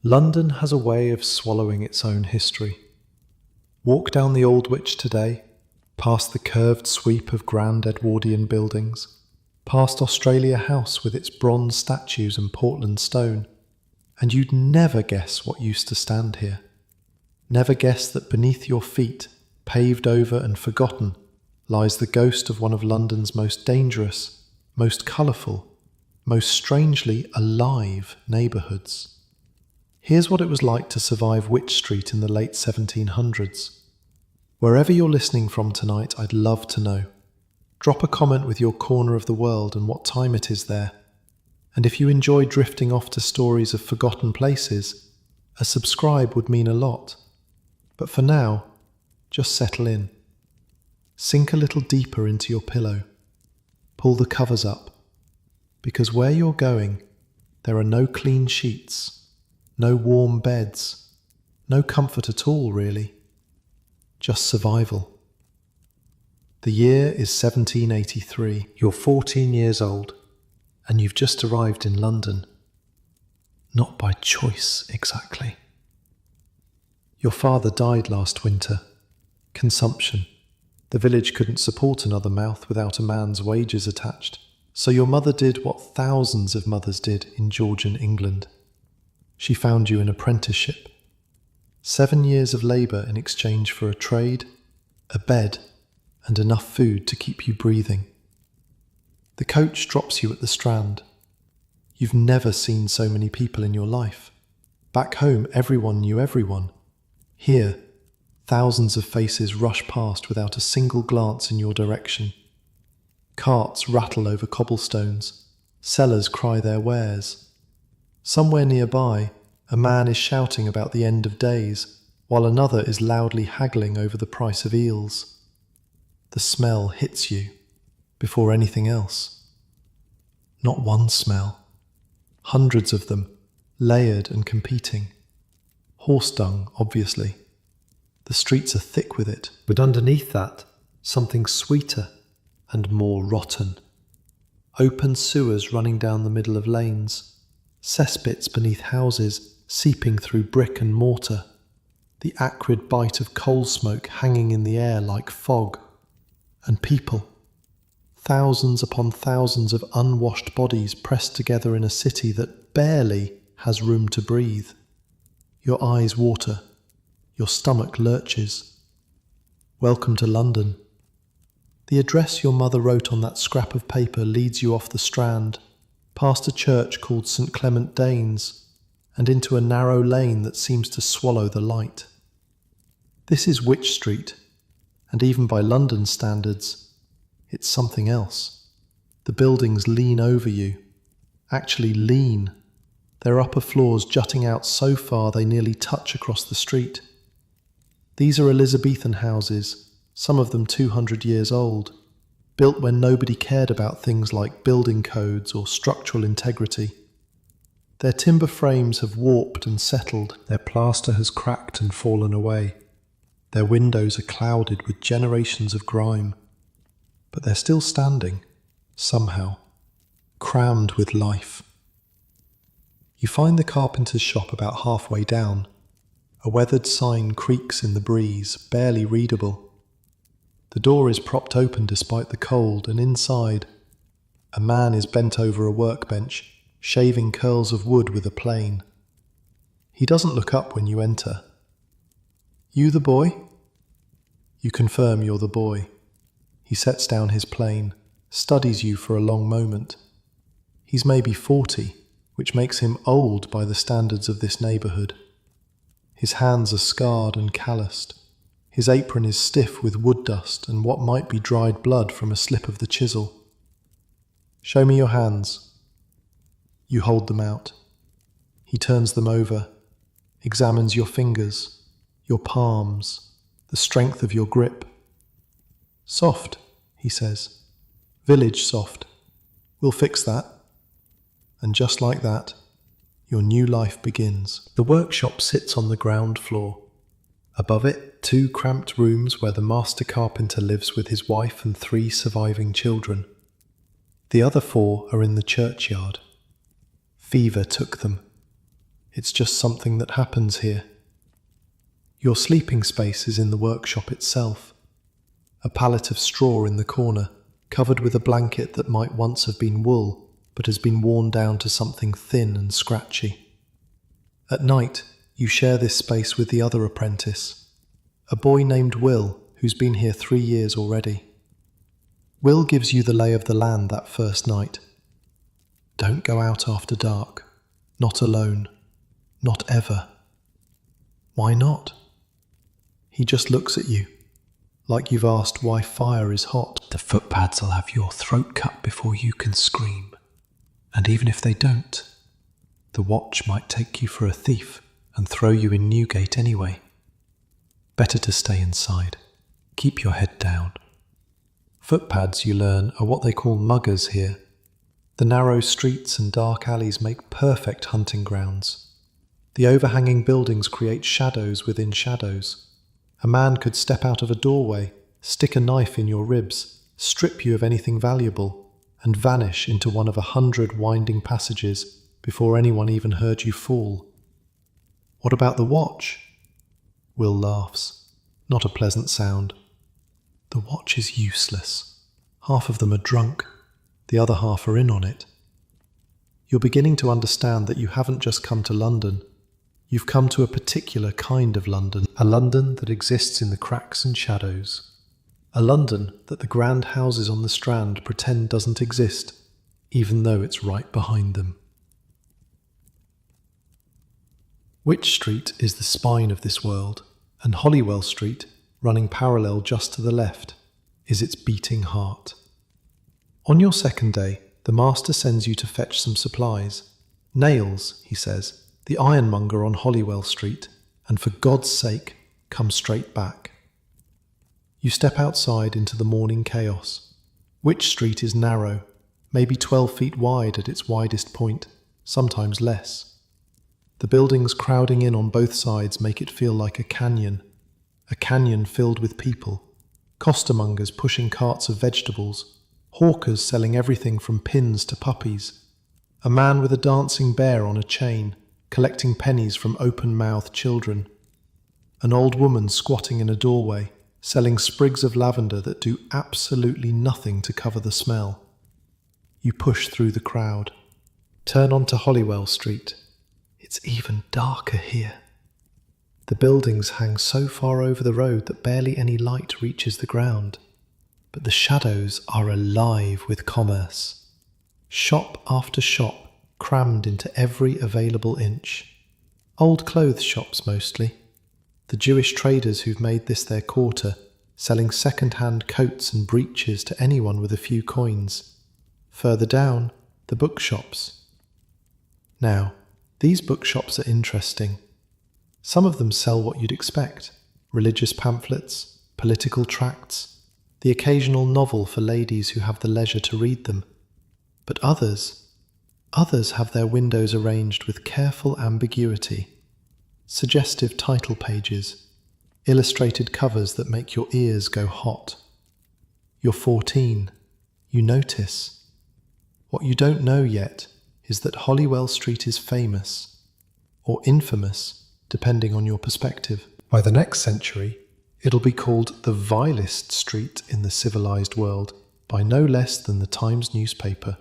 London has a way of swallowing its own history. Walk down the Aldwych today, past the curved sweep of grand Edwardian buildings, past Australia House with its bronze statues and Portland stone, and you'd never guess what used to stand here. Never guess that beneath your feet, paved over and forgotten, lies the ghost of one of London's most dangerous, most colourful, most strangely alive neighbourhoods. Here's what it was like to survive Wych Street in the late 1700s. Wherever you're listening from tonight, I'd love to know. Drop a comment with your corner of the world and what time it is there. And if you enjoy drifting off to stories of forgotten places, a subscribe would mean a lot. But for now, just settle in. Sink a little deeper into your pillow. Pull the covers up. Because where you're going, there are no clean sheets. No warm beds, no comfort at all, really. Just survival. The year is 1783. You're 14 years old, and you've just arrived in London. Not by choice, exactly. Your father died last winter. Consumption. The village couldn't support another mouth without a man's wages attached, so your mother did what thousands of mothers did in Georgian England. She found you an apprenticeship. 7 years of labour in exchange for a trade, a bed, and enough food to keep you breathing. The coach drops you at the Strand. You've never seen so many people in your life. Back home, everyone knew everyone. Here, thousands of faces rush past without a single glance in your direction. Carts rattle over cobblestones. Sellers cry their wares. Somewhere nearby, a man is shouting about the end of days, while another is loudly haggling over the price of eels. The smell hits you before anything else. Not one smell. Hundreds of them, layered and competing. Horse dung, obviously. The streets are thick with it, but underneath that, something sweeter and more rotten. Open sewers running down the middle of lanes. Cesspits beneath houses seeping through brick and mortar, the acrid bite of coal smoke hanging in the air like fog, and people, thousands upon thousands of unwashed bodies pressed together in a city that barely has room to breathe. Your eyes water, your stomach lurches. Welcome to London. The address your mother wrote on that scrap of paper leads you off the Strand, past a church called St. Clement Danes, and into a narrow lane that seems to swallow the light. This is Wych Street, and even by London standards, it's something else. The buildings lean over you, actually lean, their upper floors jutting out so far they nearly touch across the street. These are Elizabethan houses, some of them 200 years old, built when nobody cared about things like building codes or structural integrity. Their timber frames have warped and settled, their plaster has cracked and fallen away. Their windows are clouded with generations of grime, but they're still standing, somehow, crammed with life. You find the carpenter's shop about halfway down. A weathered sign creaks in the breeze, barely readable. The door is propped open despite the cold, and inside, a man is bent over a workbench, shaving curls of wood with a plane. He doesn't look up when you enter. You the boy? You confirm you're the boy. He sets down his plane, studies you for a long moment. He's maybe 40, which makes him old by the standards of this neighbourhood. His hands are scarred and calloused. His apron is stiff with wood dust and what might be dried blood from a slip of the chisel. Show me your hands. You hold them out. He turns them over, examines your fingers, your palms, the strength of your grip. Soft, he says. Village soft. We'll fix that. And just like that, your new life begins. The workshop sits on the ground floor. Above it, 2 cramped rooms where the master carpenter lives with his wife and 3 surviving children. The other 4 are in the churchyard. Fever took them. It's just something that happens here. Your sleeping space is in the workshop itself. A pallet of straw in the corner, covered with a blanket that might once have been wool, but has been worn down to something thin and scratchy. At night, you share this space with the other apprentice, a boy named Will, who's been here 3 years already. Will gives you the lay of the land that first night. Don't go out after dark. Not alone. Not ever. Why not? He just looks at you, like you've asked why fire is hot. The footpads will have your throat cut before you can scream. And even if they don't, the watch might take you for a thief and throw you in Newgate anyway. Better to stay inside. Keep your head down. Footpads, you learn, are what they call muggers here. The narrow streets and dark alleys make perfect hunting grounds. The overhanging buildings create shadows within shadows. A man could step out of a doorway, stick a knife in your ribs, strip you of anything valuable, and vanish into one of 100 winding passages before anyone even heard you fall. What about the watch? Will laughs. Not a pleasant sound. The watch is useless. Half of them are drunk. The other half are in on it. You're beginning to understand that you haven't just come to London. You've come to a particular kind of London. A London that exists in the cracks and shadows. A London that the grand houses on the Strand pretend doesn't exist, even though it's right behind them. Wych Street is the spine of this world, and Holywell Street, running parallel just to the left, is its beating heart. On your second day, the master sends you to fetch some supplies. Nails, he says, the ironmonger on Holywell Street, and for God's sake, come straight back. You step outside into the morning chaos. Wych Street is narrow, maybe 12 feet wide at its widest point, sometimes less. The buildings crowding in on both sides make it feel like a canyon filled with people, costermongers pushing carts of vegetables, hawkers selling everything from pins to puppies, a man with a dancing bear on a chain, collecting pennies from open-mouthed children, an old woman squatting in a doorway, selling sprigs of lavender that do absolutely nothing to cover the smell. You push through the crowd. Turn onto Holywell Street. It's even darker here. The buildings hang so far over the road that barely any light reaches the ground. But the shadows are alive with commerce. Shop after shop crammed into every available inch. Old clothes shops mostly. The Jewish traders who've made this their quarter, selling second-hand coats and breeches to anyone with a few coins. Further down, the bookshops. Now, these bookshops are interesting. Some of them sell what you'd expect: religious pamphlets, political tracts, the occasional novel for ladies who have the leisure to read them. But others have their windows arranged with careful ambiguity, suggestive title pages, illustrated covers that make your ears go hot. You're 14. You notice. What you don't know yet is that Holywell Street is famous, or infamous, depending on your perspective. By the next century, it'll be called the vilest street in the civilized world by no less than the Times newspaper.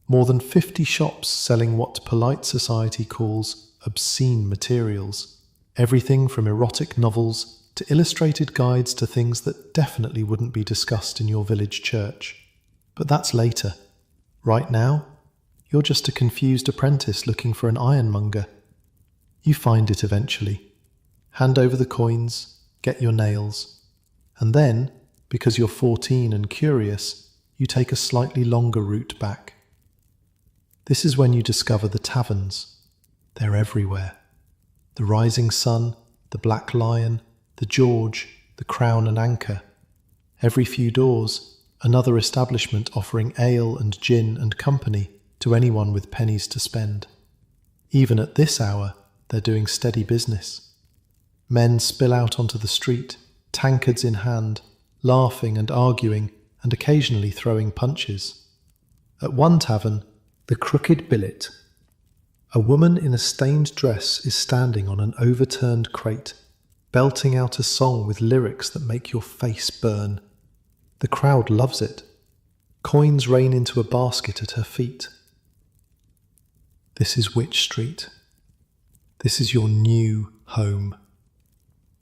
More than 50 shops selling what polite society calls obscene materials, everything from erotic novels to illustrated guides to things that definitely wouldn't be discussed in your village church. But that's later. Right now, you're just a confused apprentice looking for an ironmonger. You find it eventually. Hand over the coins, get your nails. And then, because you're 14 and curious, you take a slightly longer route back. This is when you discover the taverns. They're everywhere. The Rising Sun, the Black Lion, the George, the Crown and Anchor. Every few doors, another establishment offering ale and gin and company to anyone with pennies to spend. Even at this hour, they're doing steady business. Men spill out onto the street, tankards in hand, laughing and arguing and occasionally throwing punches. At one tavern, the Crooked Billet, A woman in a stained dress is standing on an overturned crate, belting out a song with lyrics that make your face burn. The crowd loves it. Coins rain into a basket at her feet. This is Wych Street. This is your new home.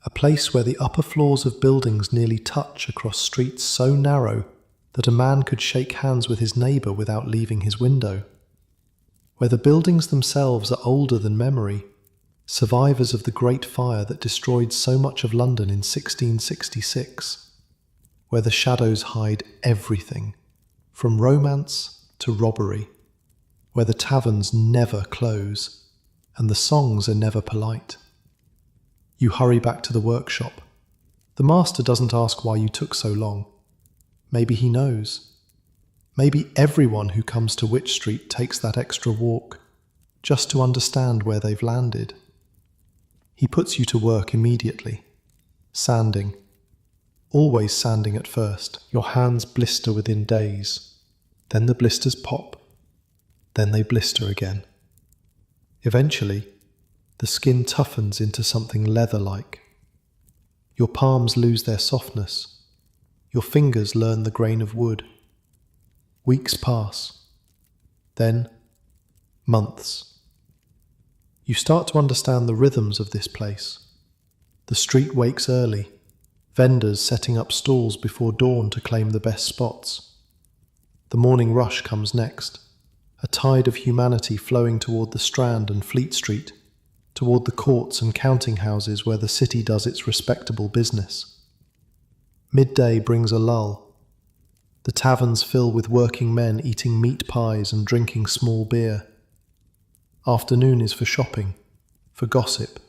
A place where the upper floors of buildings nearly touch across streets so narrow that a man could shake hands with his neighbour without leaving his window. Where the buildings themselves are older than memory, survivors of the Great Fire that destroyed so much of London in 1666. Where the shadows hide everything, from romance to robbery. Where the taverns never close, and the songs are never polite. You hurry back to the workshop. The master doesn't ask why you took so long. Maybe he knows. Maybe everyone who comes to Wych Street takes that extra walk, just to understand where they've landed. He puts you to work immediately. Sanding. Always sanding at first. Your hands blister within days. Then the blisters pop. Then they blister again. Eventually, the skin toughens into something leather-like. Your palms lose their softness. Your fingers learn the grain of wood. Weeks pass. Then, months. You start to understand the rhythms of this place. The street wakes early, vendors setting up stalls before dawn to claim the best spots. The morning rush comes next, a tide of humanity flowing toward the Strand and Fleet Street, toward the courts and counting houses where the city does its respectable business. Midday brings a lull. The taverns fill with working men eating meat pies and drinking small beer. Afternoon is for shopping, for gossip,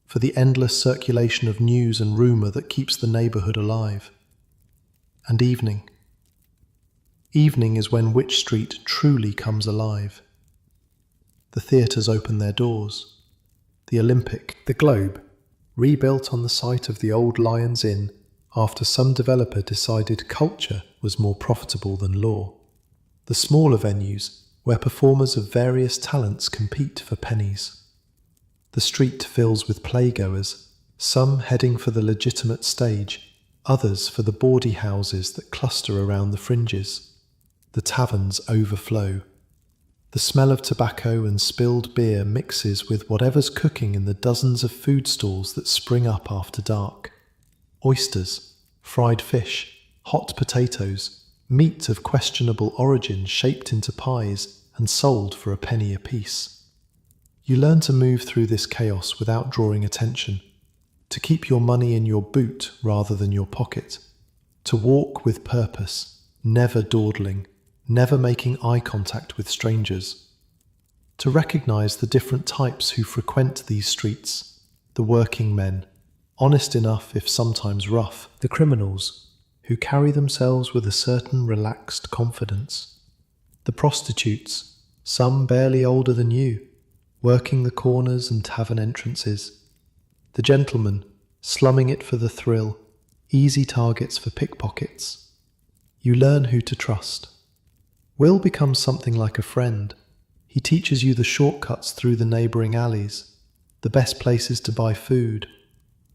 for the endless circulation of news and rumour that keeps the neighbourhood alive. And evening. Evening is when Wych Street truly comes alive. The theatres open their doors. The Olympic, the Globe, rebuilt on the site of the old Lion's Inn after some developer decided culture was more profitable than law. The smaller venues, where performers of various talents compete for pennies. The street fills with playgoers, some heading for the legitimate stage, others for the bawdy houses that cluster around the fringes. The taverns overflow. The smell of tobacco and spilled beer mixes with whatever's cooking in the dozens of food stalls that spring up after dark. Oysters, fried fish, hot potatoes, meat of questionable origin shaped into pies and sold for a penny apiece. You learn to move through this chaos without drawing attention, to keep your money in your boot rather than your pocket, to walk with purpose, never dawdling, never making eye contact with strangers, to recognize the different types who frequent these streets, the working men, honest enough if sometimes rough, the criminals, who carry themselves with a certain relaxed confidence, the prostitutes, some barely older than you, working the corners and tavern entrances, the gentlemen, slumming it for the thrill, easy targets for pickpockets. You learn who to trust. Will becomes something like a friend. He teaches you the shortcuts through the neighbouring alleys, the best places to buy food,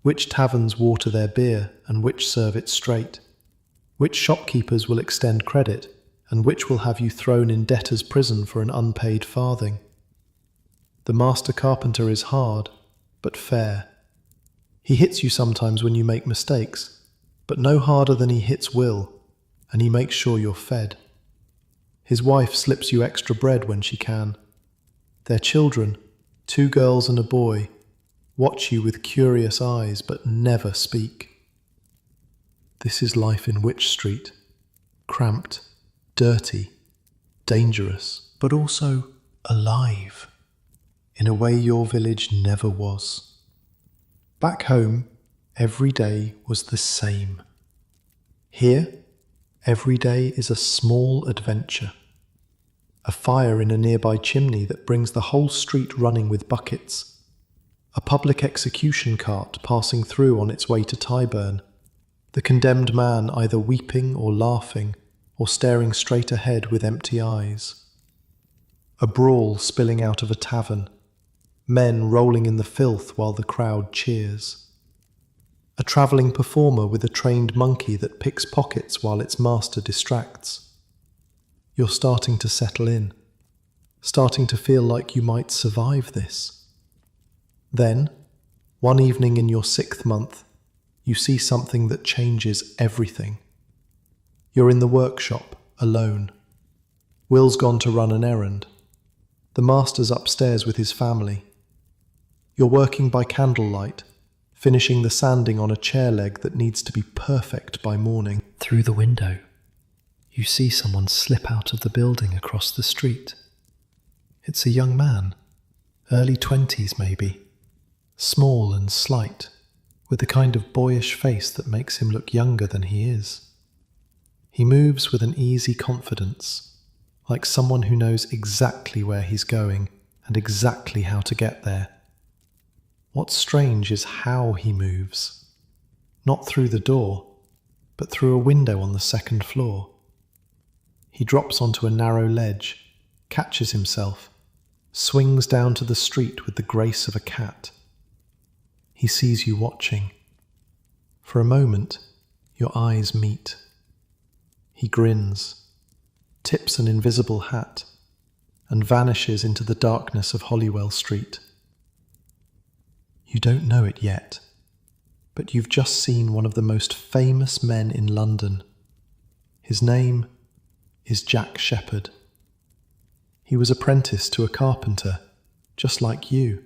which taverns water their beer and which serve it straight, which shopkeepers will extend credit and which will have you thrown in debtor's prison for an unpaid farthing. The master carpenter is hard, but fair. He hits you sometimes when you make mistakes, but no harder than he hits Will, and he makes sure you're fed. His wife slips you extra bread when she can. Their children, 2 girls and a boy, watch you with curious eyes but never speak. This is life in Wych Street. Cramped, dirty, dangerous, but also alive, in a way your village never was. Back home, every day was the same. Here, every day is a small adventure. A fire in a nearby chimney that brings the whole street running with buckets. A public execution cart passing through on its way to Tyburn. The condemned man either weeping or laughing, or staring straight ahead with empty eyes. A brawl spilling out of a tavern. Men rolling in the filth while the crowd cheers. A travelling performer with a trained monkey that picks pockets while its master distracts. You're starting to settle in, starting to feel like you might survive this. Then, one evening in your 6th month, you see something that changes everything. You're in the workshop, alone. Will's gone to run an errand. The master's upstairs with his family. You're working by candlelight, finishing the sanding on a chair leg that needs to be perfect by morning. Through the window, you see someone slip out of the building across the street. It's a young man, early 20s maybe, small and slight, with the kind of boyish face that makes him look younger than he is. He moves with an easy confidence, like someone who knows exactly where he's going and exactly how to get there. What's strange is how he moves. Not through the door, but through a window on the 2nd floor. He drops onto a narrow ledge, catches himself, swings down to the street with the grace of a cat. He sees you watching. For a moment, your eyes meet. He grins, tips an invisible hat, and vanishes into the darkness of Holywell Street. You don't know it yet, but you've just seen one of the most famous men in London. His name is Jack Shepherd. He was apprenticed to a carpenter, just like you,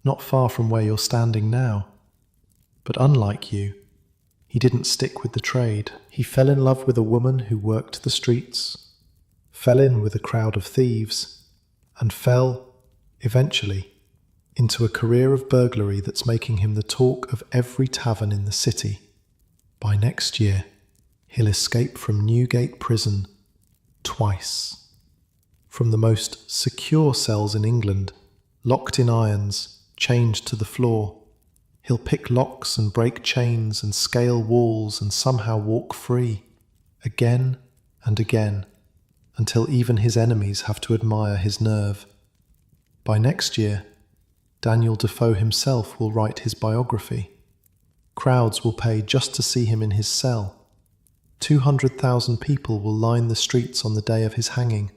not far from where you're standing now. But unlike you, he didn't stick with the trade. He fell in love with a woman who worked the streets, fell in with a crowd of thieves, and fell, eventually, into a career of burglary that's making him the talk of every tavern in the city. By next year, he'll escape from Newgate Prison twice. From the most secure cells in England, locked in irons, chained to the floor, he'll pick locks and break chains and scale walls and somehow walk free, again and again, until even his enemies have to admire his nerve. By next year, Daniel Defoe himself will write his biography. Crowds will pay just to see him in his cell. 200,000 people will line the streets on the day of his hanging,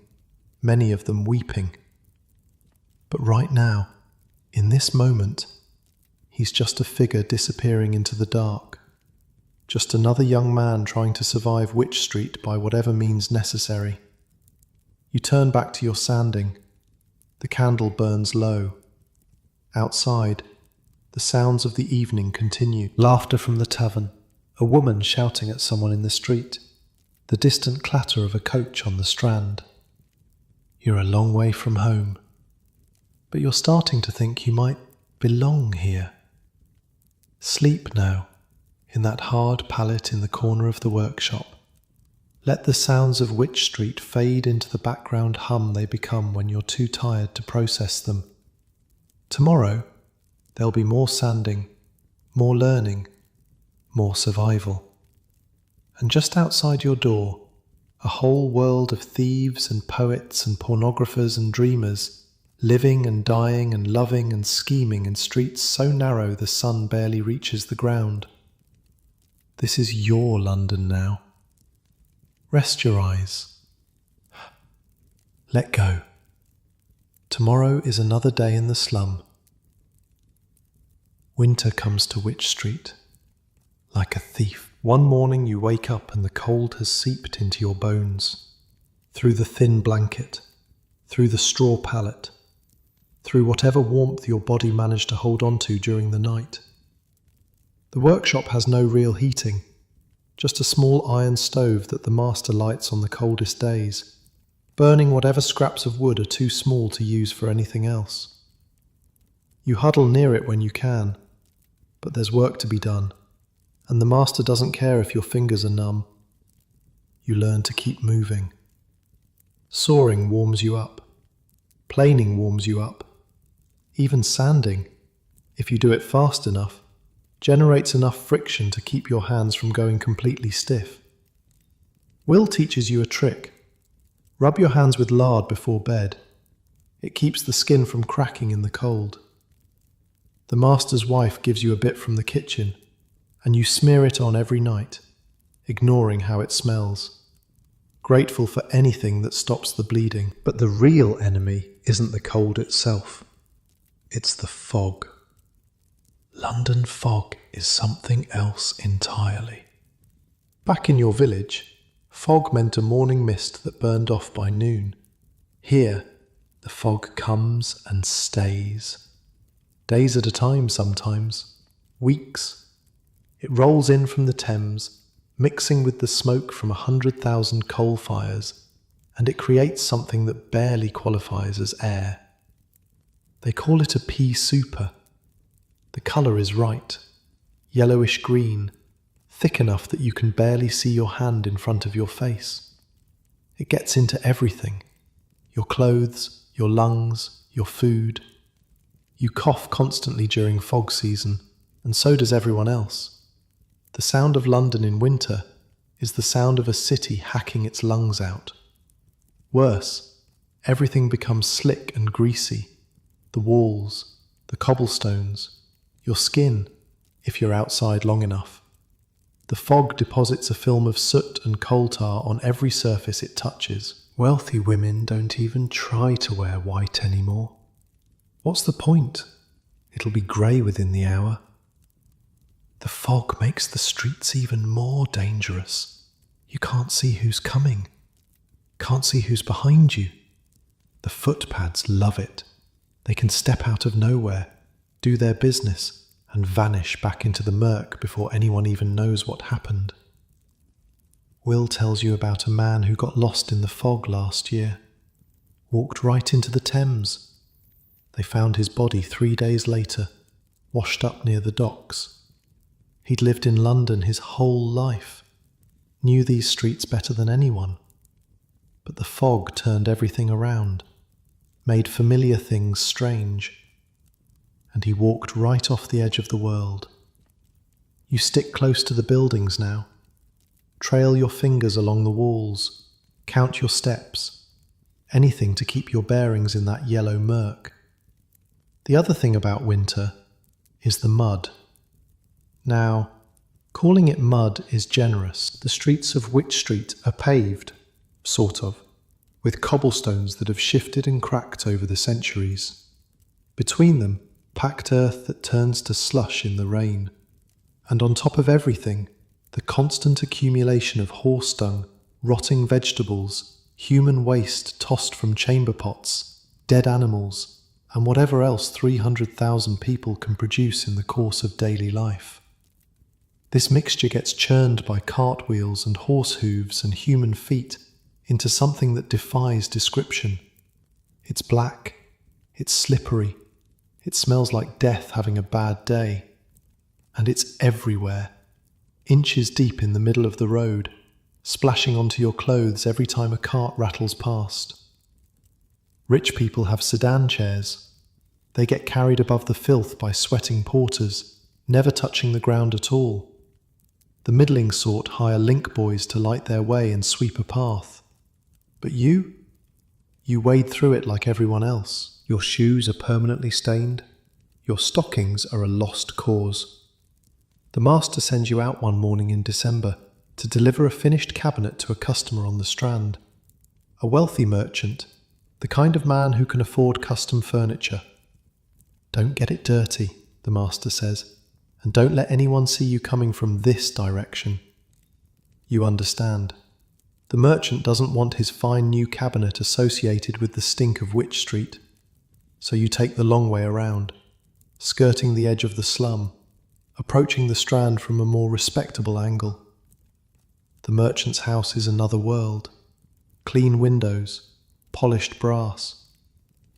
many of them weeping. But right now, in this moment, he's just a figure disappearing into the dark. Just another young man trying to survive Wych Street by whatever means necessary. You turn back to your sanding. The candle burns low. Outside, the sounds of the evening continue. Laughter from the tavern, a woman shouting at someone in the street, the distant clatter of a coach on the Strand. You're a long way from home, but you're starting to think you might belong here. Sleep now, in that hard pallet in the corner of the workshop. Let the sounds of Wych Street fade into the background hum they become when you're too tired to process them. Tomorrow, there'll be more sanding, more learning, more survival. And just outside your door, a whole world of thieves and poets and pornographers and dreamers, living and dying and loving and scheming in streets so narrow the sun barely reaches the ground. This is your London now. Rest your eyes. Let go. Tomorrow is another day in the slum. Winter comes to Wych Street, like a thief. One morning you wake up and the cold has seeped into your bones, through the thin blanket, through the straw pallet, through whatever warmth your body managed to hold on to during the night. The workshop has no real heating, just a small iron stove that the master lights on the coldest days, burning whatever scraps of wood are too small to use for anything else. You huddle near it when you can, but there's work to be done, and the master doesn't care if your fingers are numb. You learn to keep moving. Sawing warms you up. Planing warms you up. Even sanding, if you do it fast enough, generates enough friction to keep your hands from going completely stiff. Will teaches you a trick. Rub your hands with lard before bed. It keeps the skin from cracking in the cold. The master's wife gives you a bit from the kitchen, and you smear it on every night, ignoring how it smells, grateful for anything that stops the bleeding. But the real enemy isn't the cold itself. It's the fog. London fog is something else entirely. Back in your village, fog meant a morning mist that burned off by noon. Here, the fog comes and stays. Days at a time sometimes, weeks. It rolls in from the Thames, mixing with the smoke from 100,000 coal fires, and it creates something that barely qualifies as air. They call it a pea super. The colour is right, yellowish green, thick enough that you can barely see your hand in front of your face. It gets into everything. Your clothes, your lungs, your food. You cough constantly during fog season, and so does everyone else. The sound of London in winter is the sound of a city hacking its lungs out. Worse, everything becomes slick and greasy. The walls, the cobblestones, your skin, if you're outside long enough. The fog deposits a film of soot and coal tar on every surface it touches. Wealthy women don't even try to wear white anymore. What's the point? It'll be grey within the hour. The fog makes the streets even more dangerous. You can't see who's coming. Can't see who's behind you. The footpads love it. They can step out of nowhere, do their business, and vanish back into the murk before anyone even knows what happened. Will tells you about a man who got lost in the fog last year. Walked right into the Thames. They found his body 3 days later, washed up near the docks. He'd lived in London his whole life, knew these streets better than anyone. But the fog turned everything around, made familiar things strange, and he walked right off the edge of the world. You stick close to the buildings now. Trail your fingers along the walls, count your steps, anything to keep your bearings in that yellow murk. The other thing about winter is the mud. Now, calling it mud is generous. The streets of Wych Street are paved, sort of, with cobblestones that have shifted and cracked over the centuries. Between them, packed earth that turns to slush in the rain. And on top of everything, the constant accumulation of horse dung, rotting vegetables, human waste tossed from chamber pots, dead animals, and whatever else 300,000 people can produce in the course of daily life. This mixture gets churned by cartwheels and horse hooves and human feet into something that defies description. It's black, it's slippery, it smells like death having a bad day, and it's everywhere. Inches deep in the middle of the road, splashing onto your clothes every time a cart rattles past. Rich people have sedan chairs. They get carried above the filth by sweating porters, never touching the ground at all. The middling sort hire link boys to light their way and sweep a path. But you wade through it like everyone else. Your shoes are permanently stained. Your stockings are a lost cause. The master sends you out one morning in December to deliver a finished cabinet to a customer on the Strand. A wealthy merchant, the kind of man who can afford custom furniture. Don't get it dirty, the master says, and don't let anyone see you coming from this direction. You understand. The merchant doesn't want his fine new cabinet associated with the stink of Wych Street, so you take the long way around, skirting the edge of the slum, approaching the Strand from a more respectable angle. The merchant's house is another world. Clean windows, polished brass.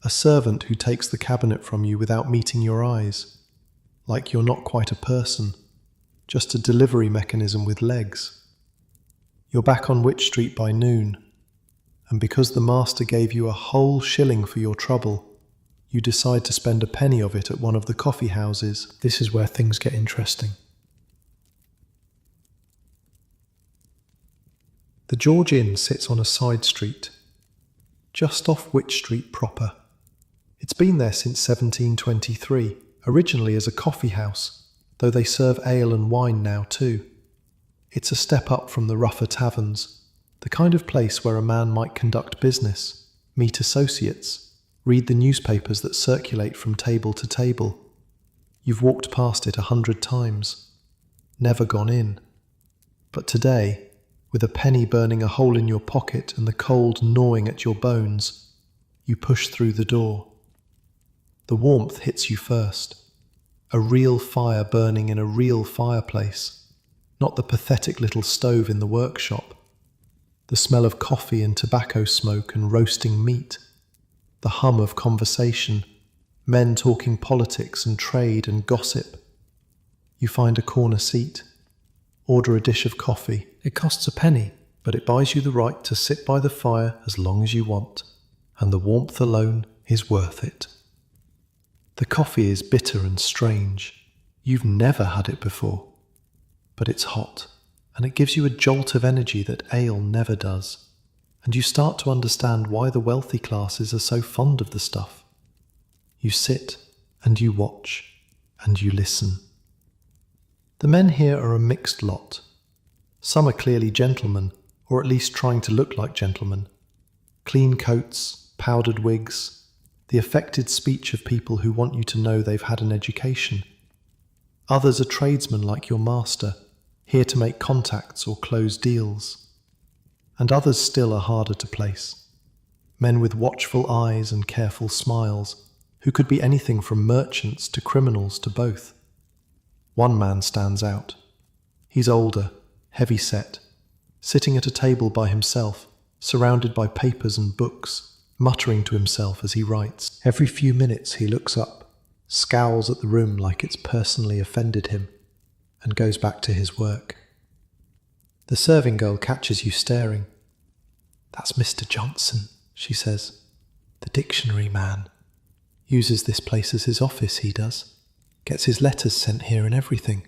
A servant who takes the cabinet from you without meeting your eyes, like you're not quite a person, just a delivery mechanism with legs. You're back on Wych Street by noon, and because the master gave you a whole shilling for your trouble, you decide to spend a penny of it at one of the coffee houses. This is where things get interesting. The George Inn sits on a side street, just off Wych Street proper. It's been there since 1723, originally as a coffee house, though they serve ale and wine now too. It's a step up from the rougher taverns, the kind of place where a man might conduct business, meet associates, read the newspapers that circulate from table to table. You've walked past it 100 times, never gone in. But today, with a penny burning a hole in your pocket and the cold gnawing at your bones, you push through the door. The warmth hits you first. A real fire burning in a real fireplace, not the pathetic little stove in the workshop. The smell of coffee and tobacco smoke and roasting meat. The hum of conversation, men talking politics and trade and gossip. You find a corner seat, order a dish of coffee. It costs a penny, but it buys you the right to sit by the fire as long as you want, and the warmth alone is worth it. The coffee is bitter and strange. You've never had it before, but it's hot, and it gives you a jolt of energy that ale never does, and you start to understand why the wealthy classes are so fond of the stuff. You sit, and you watch, and you listen. The men here are a mixed lot. Some are clearly gentlemen, or at least trying to look like gentlemen. Clean coats, powdered wigs, the affected speech of people who want you to know they've had an education. Others are tradesmen like your master, here to make contacts or close deals. And others still are harder to place. Men with watchful eyes and careful smiles, who could be anything from merchants to criminals to both. One man stands out. He's older, heavy-set, sitting at a table by himself, surrounded by papers and books, muttering to himself as he writes. Every few minutes he looks up, scowls at the room like it's personally offended him, and goes back to his work. The serving girl catches you staring. "That's Mr. Johnson," she says. "The dictionary man. Uses this place as his office, he does. Gets his letters sent here and everything.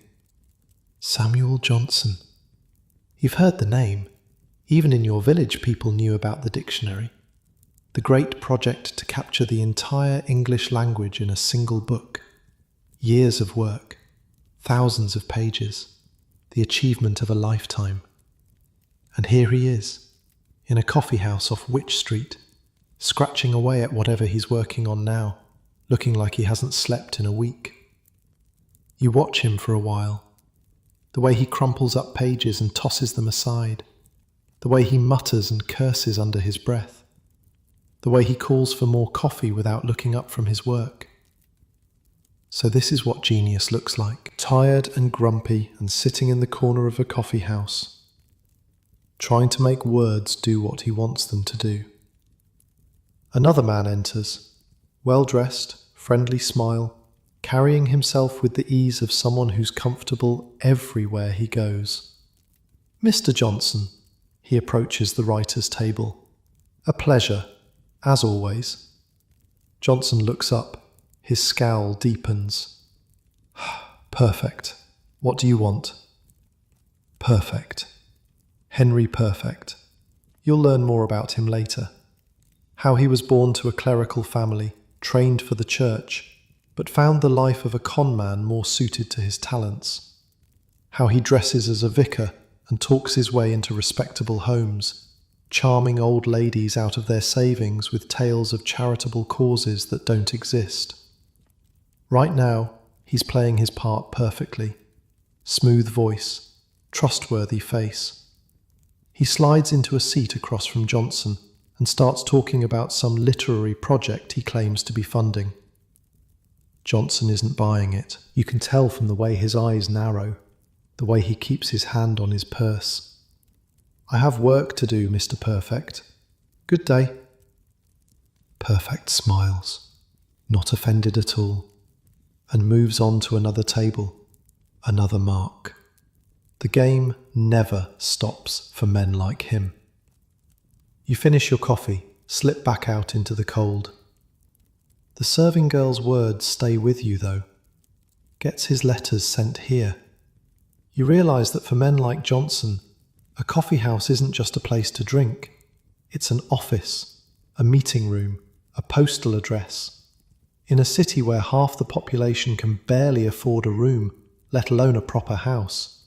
Samuel Johnson. You've heard the name. Even in your village people knew about the dictionary. The great project to capture the entire English language in a single book. Years of work. Thousands of pages. The achievement of a lifetime. And here he is, in a coffee house off Wych Street, scratching away at whatever he's working on now, looking like he hasn't slept in a week. You watch him for a while. The way he crumples up pages and tosses them aside. The way he mutters and curses under his breath. The way he calls for more coffee without looking up from his work. So this is what genius looks like. Tired and grumpy and sitting in the corner of a coffee house, trying to make words do what he wants them to do. Another man enters, well-dressed, friendly smile, carrying himself with the ease of someone who's comfortable everywhere he goes. "Mr. Johnson," he approaches the writer's table. "A pleasure. As always." Johnson looks up. His scowl deepens. "Perfect. What do you want?" "Perfect. Henry Perfect. You'll learn more about him later. How he was born to a clerical family, trained for the church, but found the life of a con man more suited to his talents. How he dresses as a vicar and talks his way into respectable homes, charming old ladies out of their savings with tales of charitable causes that don't exist. Right now, he's playing his part perfectly. Smooth voice, trustworthy face. He slides into a seat across from Johnson and starts talking about some literary project he claims to be funding. Johnson isn't buying it. You can tell from the way his eyes narrow, the way he keeps his hand on his purse. "I have work to do, Mr. Perfect. Good day." Perfect smiles, not offended at all, and moves on to another table, another mark. The game never stops for men like him. You finish your coffee, slip back out into the cold. The serving girl's words stay with you, though. Gets his letters sent here. You realise that for men like Johnson, a coffee house isn't just a place to drink. It's an office, a meeting room, a postal address, In a city where half the population can barely afford a room, let alone a proper house,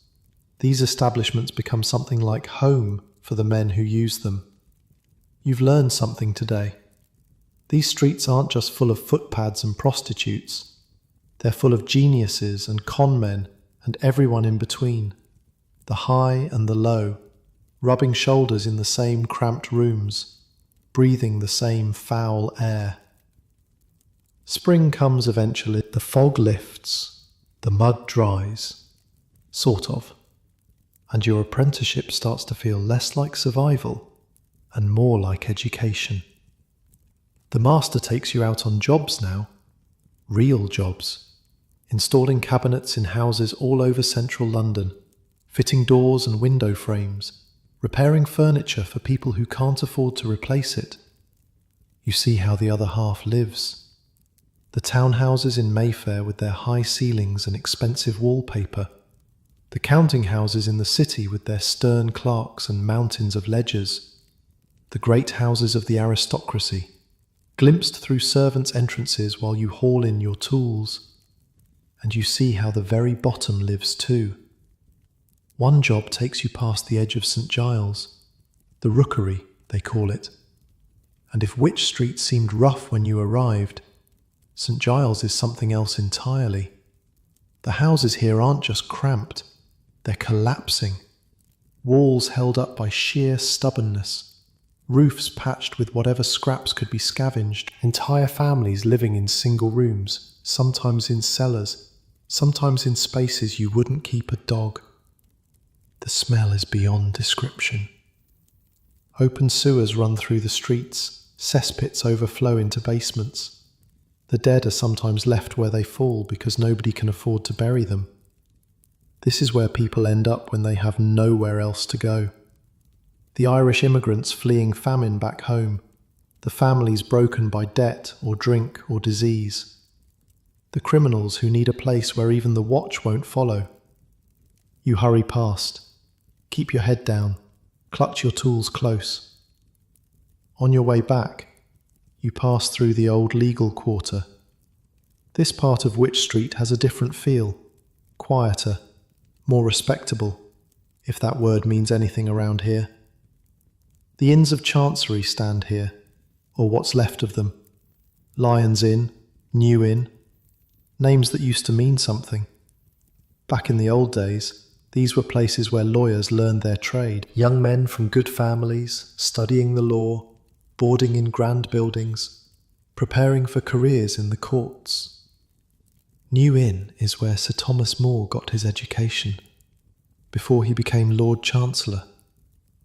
these establishments become something like home for the men who use them. You've learned something today. These streets aren't just full of footpads and prostitutes. They're full of geniuses and con men and everyone in between, the high and the low, rubbing shoulders in the same cramped rooms, breathing the same foul air. Spring comes eventually, the fog lifts, the mud dries, sort of, and your apprenticeship starts to feel less like survival and more like education. The master takes you out on jobs now, real jobs, installing cabinets in houses all over central London, fitting doors and window frames, repairing furniture for people who can't afford to replace it. You see how the other half lives. The townhouses in Mayfair with their high ceilings and expensive wallpaper, the counting houses in the city with their stern clerks and mountains of ledgers, the great houses of the aristocracy, glimpsed through servants' entrances while you haul in your tools, and you see how the very bottom lives too. One job takes you past the edge of St. Giles, the Rookery, they call it, and if Wych Street seemed rough when you arrived, St. Giles is something else entirely. The houses here aren't just cramped, they're collapsing. Walls held up by sheer stubbornness, roofs patched with whatever scraps could be scavenged, entire families living in single rooms, sometimes in cellars, sometimes in spaces you wouldn't keep a dog. The smell is beyond description. Open sewers run through the streets, cesspits overflow into basements. The dead are sometimes left where they fall because nobody can afford to bury them. This is where people end up when they have nowhere else to go. The Irish immigrants fleeing famine back home, the families broken by debt or drink or disease, the criminals who need a place where even the watch won't follow. You hurry past. Keep your head down. Clutch your tools close. On your way back, you pass through the old legal quarter. This part of Wych Street has a different feel, quieter, more respectable, if that word means anything around here. The Inns of Chancery stand here, or what's left of them. Lion's Inn, New Inn, names that used to mean something. Back in the old days, these were places where lawyers learned their trade. Young men from good families, studying the law, boarding in grand buildings, preparing for careers in the courts. New Inn is where Sir Thomas More got his education, before he became Lord Chancellor,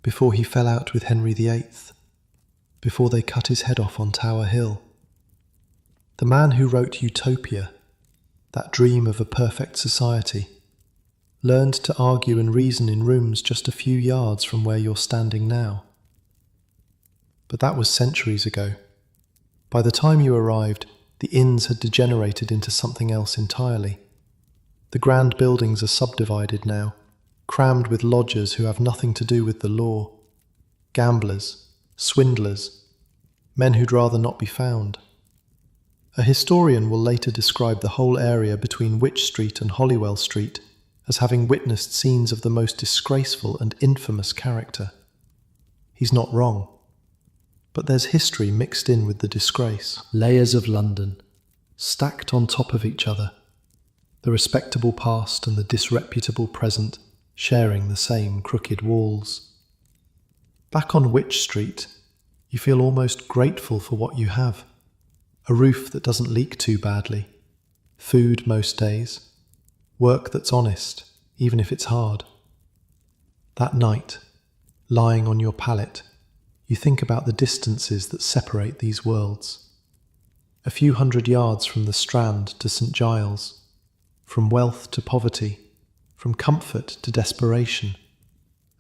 before he fell out with Henry VIII, before they cut his head off on Tower Hill. The man who wrote Utopia, that dream of a perfect society, learned to argue and reason in rooms just a few yards from where you're standing now. But that was centuries ago. By the time you arrived, the inns had degenerated into something else entirely. The grand buildings are subdivided now, crammed with lodgers who have nothing to do with the law, gamblers, swindlers, men who'd rather not be found. A historian will later describe the whole area between Wych Street and Holywell Street as having witnessed scenes of the most disgraceful and infamous character. He's not wrong. But there's history mixed in with the disgrace. Layers of London, stacked on top of each other. The respectable past and the disreputable present sharing the same crooked walls. Back on Wych Street, you feel almost grateful for what you have. A roof that doesn't leak too badly. Food most days. Work that's honest, even if it's hard. That night, lying on your pallet, you think about the distances that separate these worlds. A few hundred yards from the Strand to St. Giles, from wealth to poverty, from comfort to desperation,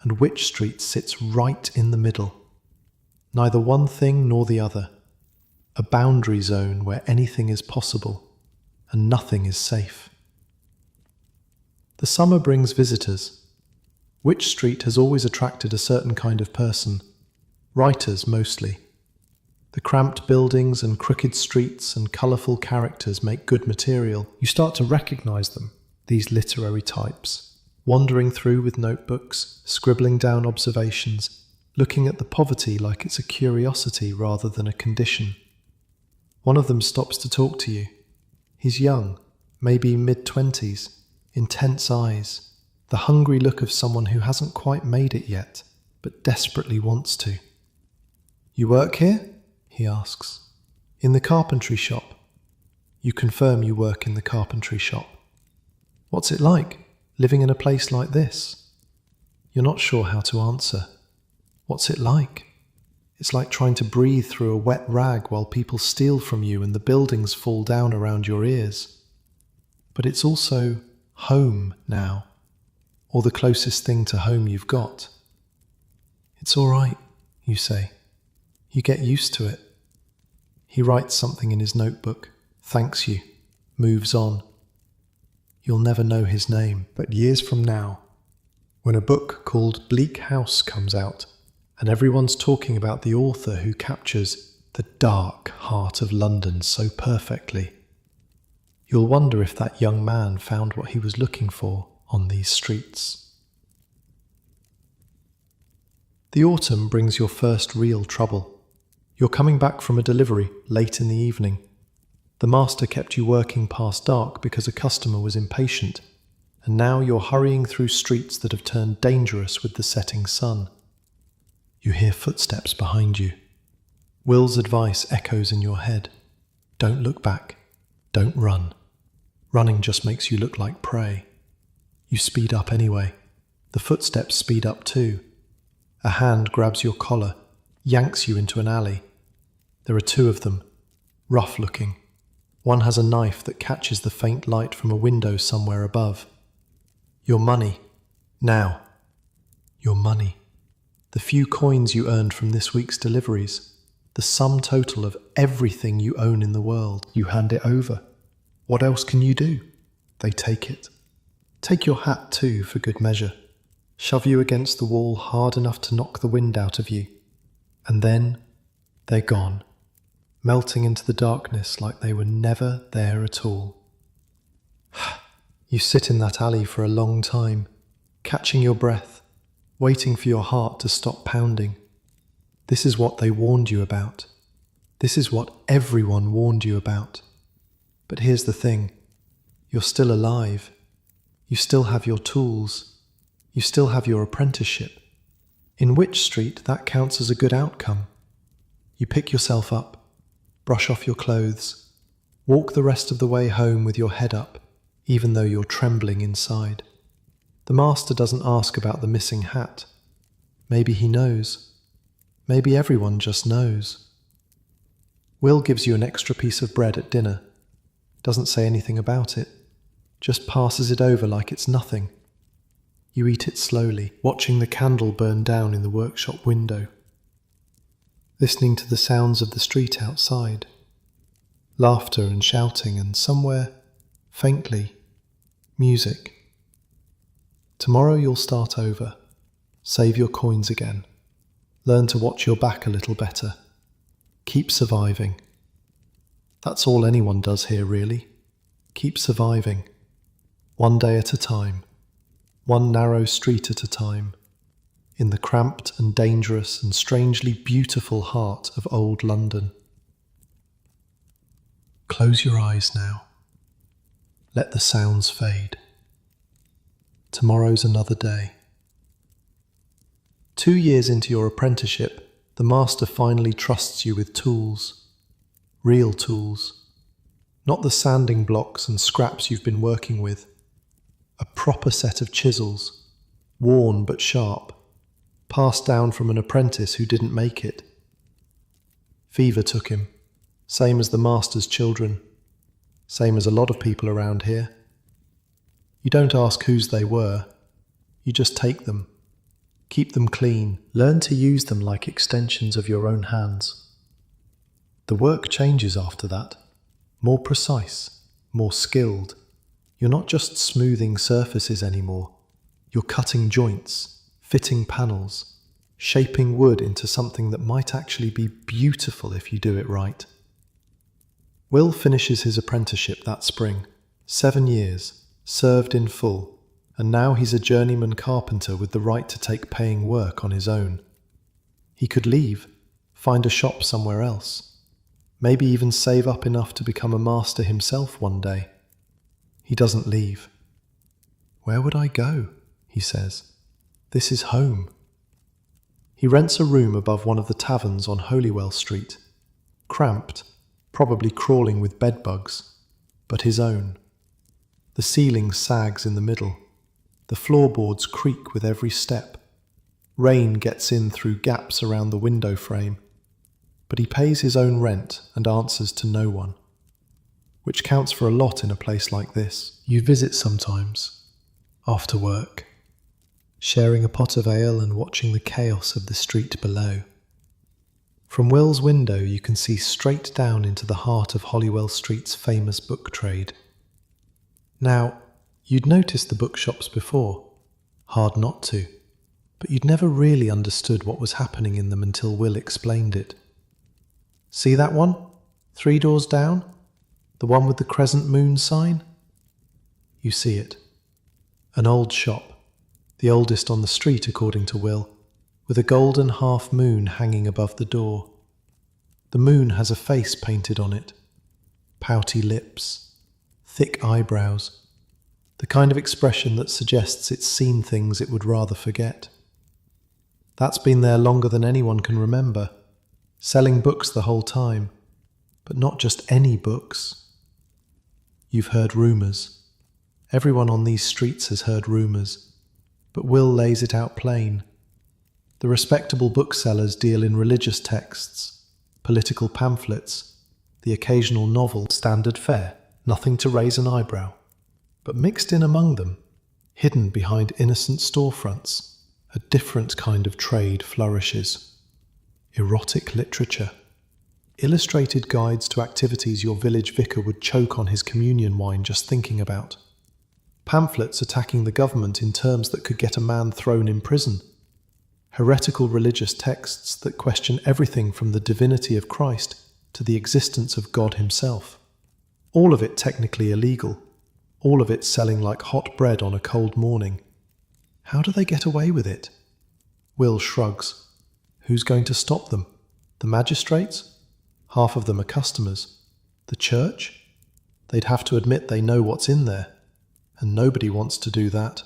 and Wych Street sits right in the middle. Neither one thing nor the other. A boundary zone where anything is possible and nothing is safe. The summer brings visitors. Wych Street has always attracted a certain kind of person. Writers mostly. The cramped buildings and crooked streets and colourful characters make good material. You start to recognise them, these literary types, wandering through with notebooks, scribbling down observations, looking at the poverty like it's a curiosity rather than a condition. One of them stops to talk to you. He's young, maybe mid-20s, intense eyes, the hungry look of someone who hasn't quite made it yet, but desperately wants to. "You work here?" he asks. "In the carpentry shop." You confirm you work in the carpentry shop. "What's it like, living in a place like this?" You're not sure how to answer. What's it like? It's like trying to breathe through a wet rag while people steal from you and the buildings fall down around your ears. But it's also home now, or the closest thing to home you've got. "It's all right," you say. You get used to it. He writes something in his notebook, thanks you, moves on. You'll never know his name, but years from now, when a book called Bleak House comes out, and everyone's talking about the author who captures the dark heart of London so perfectly, you'll wonder if that young man found what he was looking for on these streets. The autumn brings your first real trouble. You're coming back from a delivery late in the evening. The master kept you working past dark because a customer was impatient, and now you're hurrying through streets that have turned dangerous with the setting sun. You hear footsteps behind you. Will's advice echoes in your head. Don't look back. Don't run. Running just makes you look like prey. You speed up anyway. The footsteps speed up too. A hand grabs your collar, yanks you into an alley. There are two of them, rough looking. One has a knife that catches the faint light from a window somewhere above. Your money. Now. Your money. The few coins you earned from this week's deliveries. The sum total of everything you own in the world. You hand it over. What else can you do? They take it. Take your hat too, for good measure. Shove you against the wall hard enough to knock the wind out of you. And then they're gone, melting into the darkness like they were never there at all. You sit in that alley for a long time, catching your breath, waiting for your heart to stop pounding. This is what they warned you about. This is what everyone warned you about. But here's the thing. You're still alive. You still have your tools. You still have your apprenticeship. In Wych Street, that counts as a good outcome. You pick yourself up, brush off your clothes, walk the rest of the way home with your head up, even though you're trembling inside. The master doesn't ask about the missing hat. Maybe he knows. Maybe everyone just knows. Will gives you an extra piece of bread at dinner. Doesn't say anything about it. Just passes it over like it's nothing. You eat it slowly, watching the candle burn down in the workshop window, listening to the sounds of the street outside, laughter and shouting, and somewhere, faintly, music. Tomorrow you'll start over, save your coins again, learn to watch your back a little better, keep surviving. That's all anyone does here, really. Keep surviving, one day at a time. One narrow street at a time, in the cramped and dangerous and strangely beautiful heart of old London. Close your eyes now. Let the sounds fade. Tomorrow's another day. 2 years into your apprenticeship, the master finally trusts you with tools. Real tools. Not the sanding blocks and scraps you've been working with. A proper set of chisels, worn but sharp, passed down from an apprentice who didn't make it. Fever took him, same as the master's children, same as a lot of people around here. You don't ask whose they were, you just take them, keep them clean, learn to use them like extensions of your own hands. The work changes after that, more precise, more skilled. You're not just smoothing surfaces anymore. You're cutting joints, fitting panels, shaping wood into something that might actually be beautiful if you do it right. Will finishes his apprenticeship that spring. 7 years, served in full, and now he's a journeyman carpenter with the right to take paying work on his own. He could leave, find a shop somewhere else, maybe even save up enough to become a master himself one day. He doesn't leave. "Where would I go?" he says. "This is home." He rents a room above one of the taverns on Holywell Street, cramped, probably crawling with bedbugs, but his own. The ceiling sags in the middle. The floorboards creak with every step. Rain gets in through gaps around the window frame. But he pays his own rent and answers to no one, which counts for a lot in a place like this. You visit sometimes, after work, sharing a pot of ale and watching the chaos of the street below. From Will's window you can see straight down into the heart of Holywell Street's famous book trade. Now, you'd noticed the bookshops before, hard not to, but you'd never really understood what was happening in them until Will explained it. See that one? 3 doors down? The one with the crescent moon sign? You see it. An old shop, the oldest on the street according to Will, with a golden half moon hanging above the door. The moon has a face painted on it, pouty lips, thick eyebrows, the kind of expression that suggests it's seen things it would rather forget. That's been there longer than anyone can remember, selling books the whole time, but not just any books. You've heard rumours. Everyone on these streets has heard rumours, but Will lays it out plain. The respectable booksellers deal in religious texts, political pamphlets, the occasional novel, standard fare, nothing to raise an eyebrow. But mixed in among them, hidden behind innocent storefronts, a different kind of trade flourishes. Erotic literature. Illustrated guides to activities your village vicar would choke on his communion wine just thinking about. Pamphlets attacking the government in terms that could get a man thrown in prison. Heretical religious texts that question everything from the divinity of Christ to the existence of God himself. All of it technically illegal. All of it selling like hot bread on a cold morning. How do they get away with it? Will shrugs. Who's going to stop them? The magistrates? Half of them are customers. The church? They'd have to admit they know what's in there, and nobody wants to do that.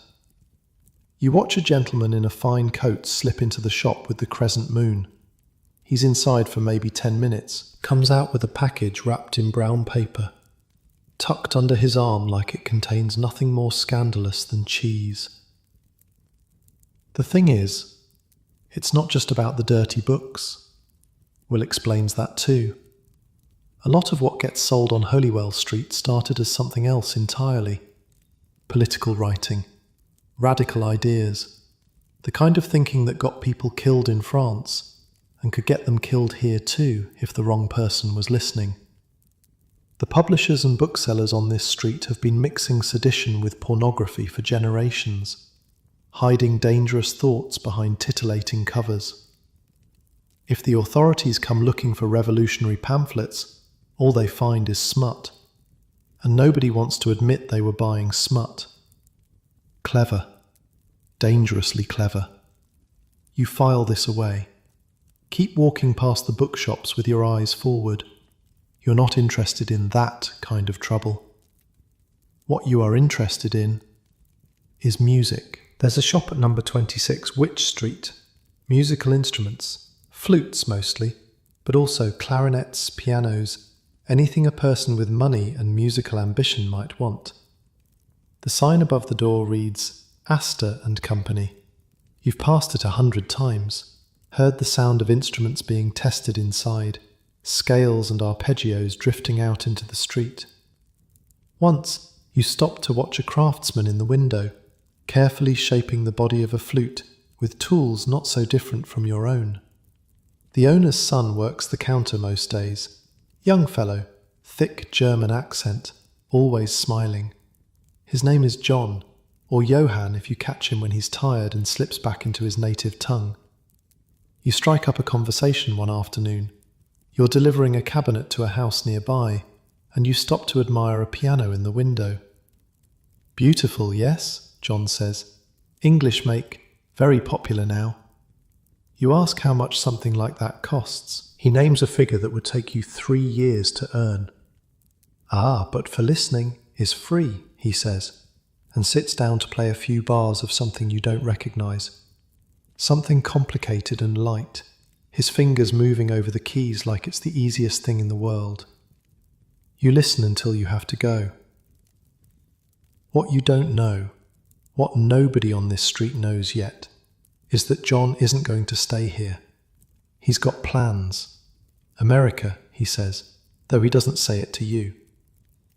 You watch a gentleman in a fine coat slip into the shop with the crescent moon. He's inside for maybe 10 minutes, comes out with a package wrapped in brown paper, tucked under his arm like it contains nothing more scandalous than cheese. The thing is, it's not just about the dirty books. Will explains that too. A lot of what gets sold on Holywell Street started as something else entirely. Political writing, radical ideas, the kind of thinking that got people killed in France and could get them killed here too if the wrong person was listening. The publishers and booksellers on this street have been mixing sedition with pornography for generations, hiding dangerous thoughts behind titillating covers. If the authorities come looking for revolutionary pamphlets, all they find is smut, and nobody wants to admit they were buying smut. Clever, dangerously clever. You file this away. Keep walking past the bookshops with your eyes forward. You're not interested in that kind of trouble. What you are interested in is music. There's a shop at number 26 Wych Street. Musical instruments, flutes mostly, but also clarinets, pianos, anything a person with money and musical ambition might want. The sign above the door reads Astor and Company. You've passed it 100 times, heard the sound of instruments being tested inside, scales and arpeggios drifting out into the street. Once, you stopped to watch a craftsman in the window, carefully shaping the body of a flute with tools not so different from your own. The owner's son works the counter most days. Young fellow, thick German accent, always smiling. His name is John, or Johann if you catch him when he's tired and slips back into his native tongue. You strike up a conversation one afternoon. You're delivering a cabinet to a house nearby, and you stop to admire a piano in the window. "Beautiful, yes?" John says. "English make, very popular now." You ask how much something like that costs. He names a figure that would take you 3 years to earn. "Ah, but for listening is free," he says, and sits down to play a few bars of something you don't recognize. Something complicated and light, his fingers moving over the keys like it's the easiest thing in the world. You listen until you have to go. What you don't know, what nobody on this street knows yet, is that John isn't going to stay here. He's got plans. America, he says, though he doesn't say it to you.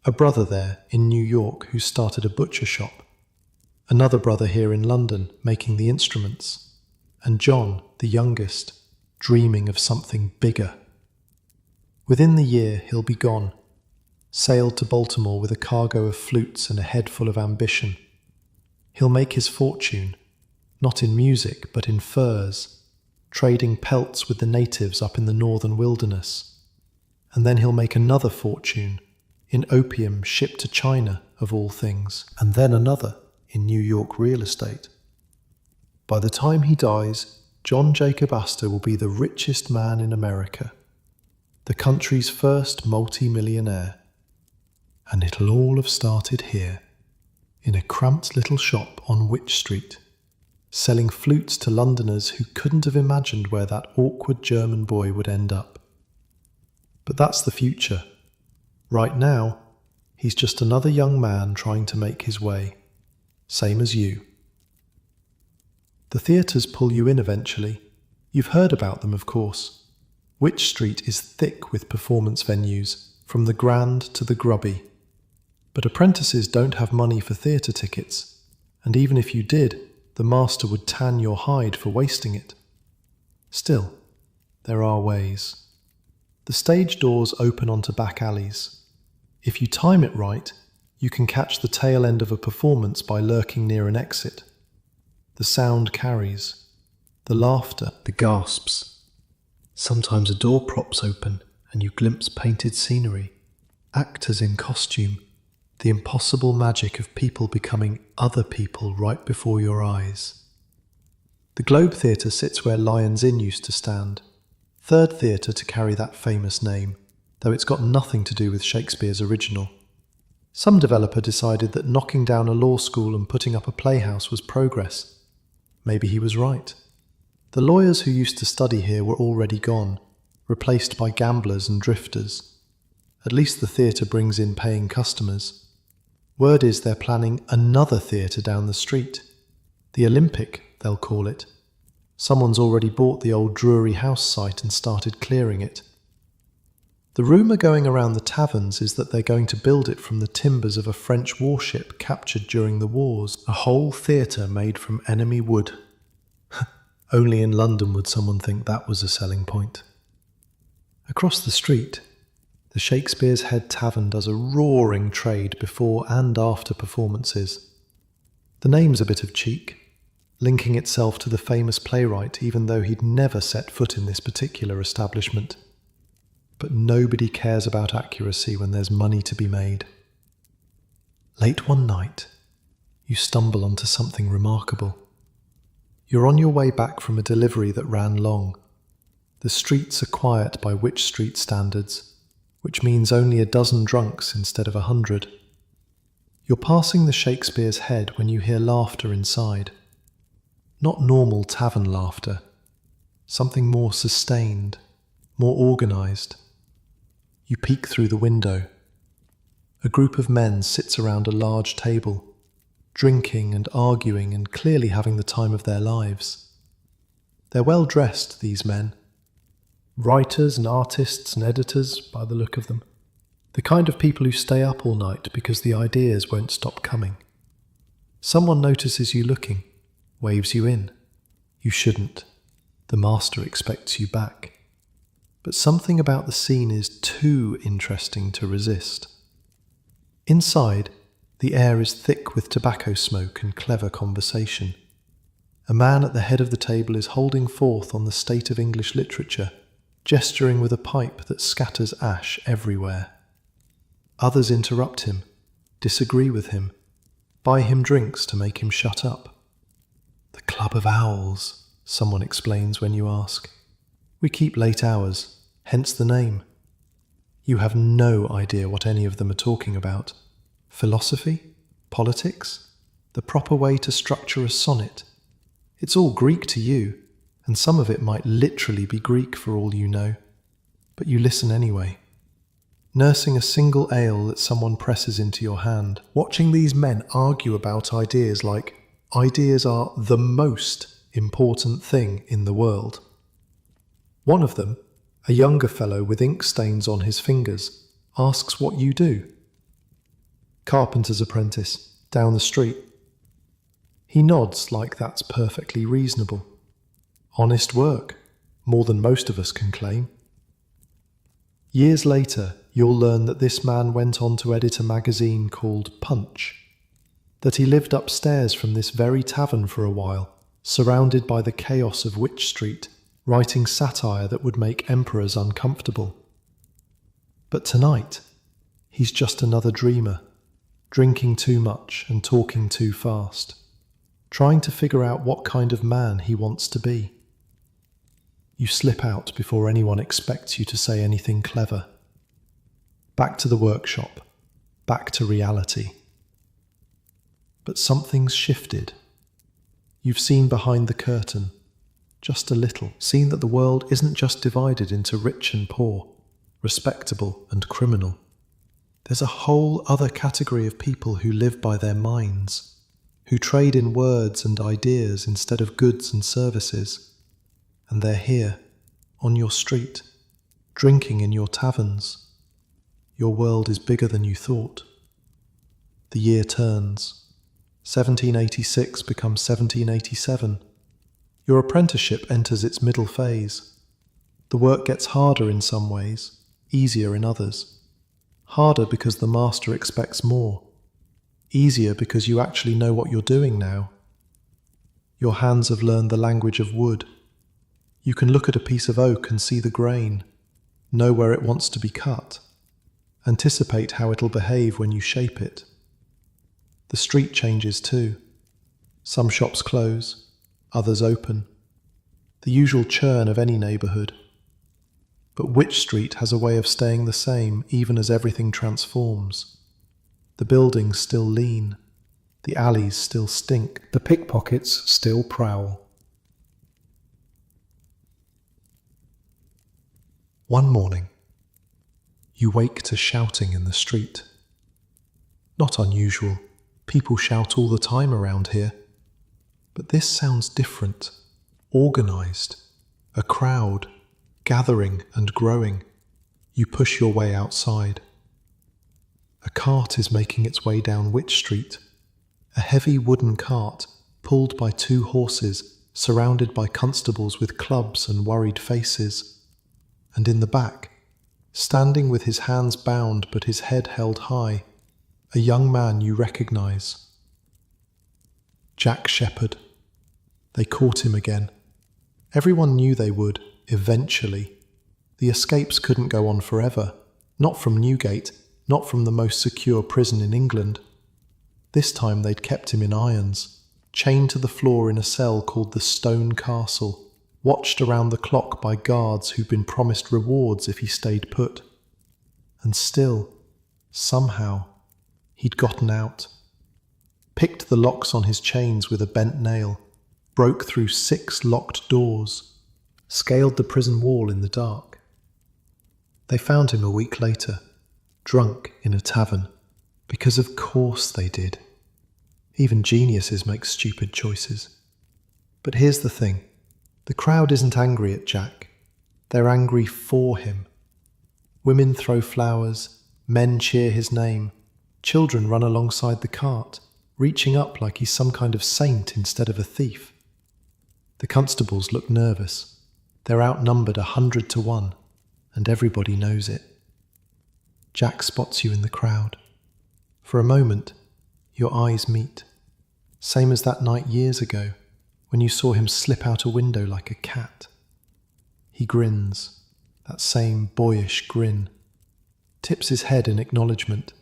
A brother there in New York who started a butcher shop. Another brother here in London making the instruments. And John, the youngest, dreaming of something bigger. Within the year, he'll be gone. Sailed to Baltimore with a cargo of flutes and a head full of ambition. He'll make his fortune, not in music, but in furs, trading pelts with the natives up in the northern wilderness. And then he'll make another fortune, in opium shipped to China, of all things, and then another in New York real estate. By the time he dies, John Jacob Astor will be the richest man in America, the country's first multi-millionaire. And it'll all have started here, in a cramped little shop on Wych Street, selling flutes to Londoners who couldn't have imagined where that awkward German boy would end up. But that's the future. Right now, he's just another young man trying to make his way, same as you. The theatres pull you in eventually. You've heard about them, of course. Wych Street is thick with performance venues, from the grand to the grubby. But apprentices don't have money for theatre tickets, and even if you did, the master would tan your hide for wasting it. Still, there are ways. The stage doors open onto back alleys. If you time it right, you can catch the tail end of a performance by lurking near an exit. The sound carries, the laughter, the gasps. Sometimes a door props open and you glimpse painted scenery, actors in costume, the impossible magic of people becoming other people right before your eyes. The Globe Theatre sits where Lions Inn used to stand, third theatre to carry that famous name, though it's got nothing to do with Shakespeare's original. Some developer decided that knocking down a law school and putting up a playhouse was progress. Maybe he was right. The lawyers who used to study here were already gone, replaced by gamblers and drifters. At least the theatre brings in paying customers. Word is they're planning another theatre down the street. The Olympic, they'll call it. Someone's already bought the old Drury House site and started clearing it. The rumour going around the taverns is that they're going to build it from the timbers of a French warship captured during the wars, a whole theatre made from enemy wood. Only in London would someone think that was a selling point. Across the street, the Shakespeare's Head Tavern does a roaring trade before and after performances. The name's a bit of cheek, linking itself to the famous playwright even though he'd never set foot in this particular establishment. But nobody cares about accuracy when there's money to be made. Late one night, you stumble onto something remarkable. You're on your way back from a delivery that ran long. The streets are quiet by Wych Street standards, which means only a dozen drunks instead of 100. You're passing the Shakespeare's Head when you hear laughter inside. Not normal tavern laughter, something more sustained, more organised. You peek through the window. A group of men sits around a large table, drinking and arguing and clearly having the time of their lives. They're well dressed, these men. Writers and artists and editors, by the look of them. The kind of people who stay up all night because the ideas won't stop coming. Someone notices you looking, waves you in. You shouldn't. The master expects you back. But something about the scene is too interesting to resist. Inside, the air is thick with tobacco smoke and clever conversation. A man at the head of the table is holding forth on the state of English literature, gesturing with a pipe that scatters ash everywhere. Others interrupt him, disagree with him, buy him drinks to make him shut up. The Club of Owls, someone explains when you ask. We keep late hours, hence the name. You have no idea what any of them are talking about. Philosophy? Politics? The proper way to structure a sonnet? It's all Greek to you, and some of it might literally be Greek for all you know. But you listen anyway, nursing a single ale that someone presses into your hand, watching these men argue about ideas like ideas are the most important thing in the world. One of them, a younger fellow with ink stains on his fingers, asks what you do. Carpenter's apprentice, down the street. He nods like that's perfectly reasonable. Honest work, more than most of us can claim. Years later, you'll learn that this man went on to edit a magazine called Punch, that he lived upstairs from this very tavern for a while, surrounded by the chaos of Wych Street, writing satire that would make emperors uncomfortable. But tonight, he's just another dreamer, drinking too much and talking too fast, trying to figure out what kind of man he wants to be. You slip out before anyone expects you to say anything clever. Back to the workshop, back to reality. But something's shifted. You've seen behind the curtain, just a little, seen that the world isn't just divided into rich and poor, respectable and criminal. There's a whole other category of people who live by their minds, who trade in words and ideas instead of goods and services. And they're here, on your street, drinking in your taverns. Your world is bigger than you thought. The year turns. 1786 becomes 1787. Your apprenticeship enters its middle phase. The work gets harder in some ways, easier in others. Harder because the master expects more. Easier because you actually know what you're doing now. Your hands have learned the language of wood. You can look at a piece of oak and see the grain, know where it wants to be cut, anticipate how it'll behave when you shape it. The street changes too. Some shops close, others open. The usual churn of any neighbourhood. But Wych Street has a way of staying the same even as everything transforms. The buildings still lean. The alleys still stink. The pickpockets still prowl. One morning, you wake to shouting in the street. Not unusual. People shout all the time around here. But this sounds different. Organised. A crowd. Gathering and growing. You push your way outside. A cart is making its way down Wych Street. A heavy wooden cart, pulled by 2 horses, surrounded by constables with clubs and worried faces. And in the back, standing with his hands bound but his head held high, a young man you recognise. Jack Shepherd. They caught him again. Everyone knew they would, eventually. The escapes couldn't go on forever. Not from Newgate, not from the most secure prison in England. This time they'd kept him in irons, chained to the floor in a cell called the Stone Castle, watched around the clock by guards who'd been promised rewards if he stayed put. And still, somehow, he'd gotten out. Picked the locks on his chains with a bent nail, broke through 6 locked doors, scaled the prison wall in the dark. They found him a week later, drunk in a tavern, because of course they did. Even geniuses make stupid choices. But here's the thing. The crowd isn't angry at Jack. They're angry for him. Women throw flowers, men cheer his name, children run alongside the cart, reaching up like he's some kind of saint instead of a thief. The constables look nervous. They're outnumbered 100 to 1, and everybody knows it. Jack spots you in the crowd. For a moment, your eyes meet. Same as that night years ago. when you saw him slip out a window like a cat. He grins, that same boyish grin, tips his head in acknowledgement,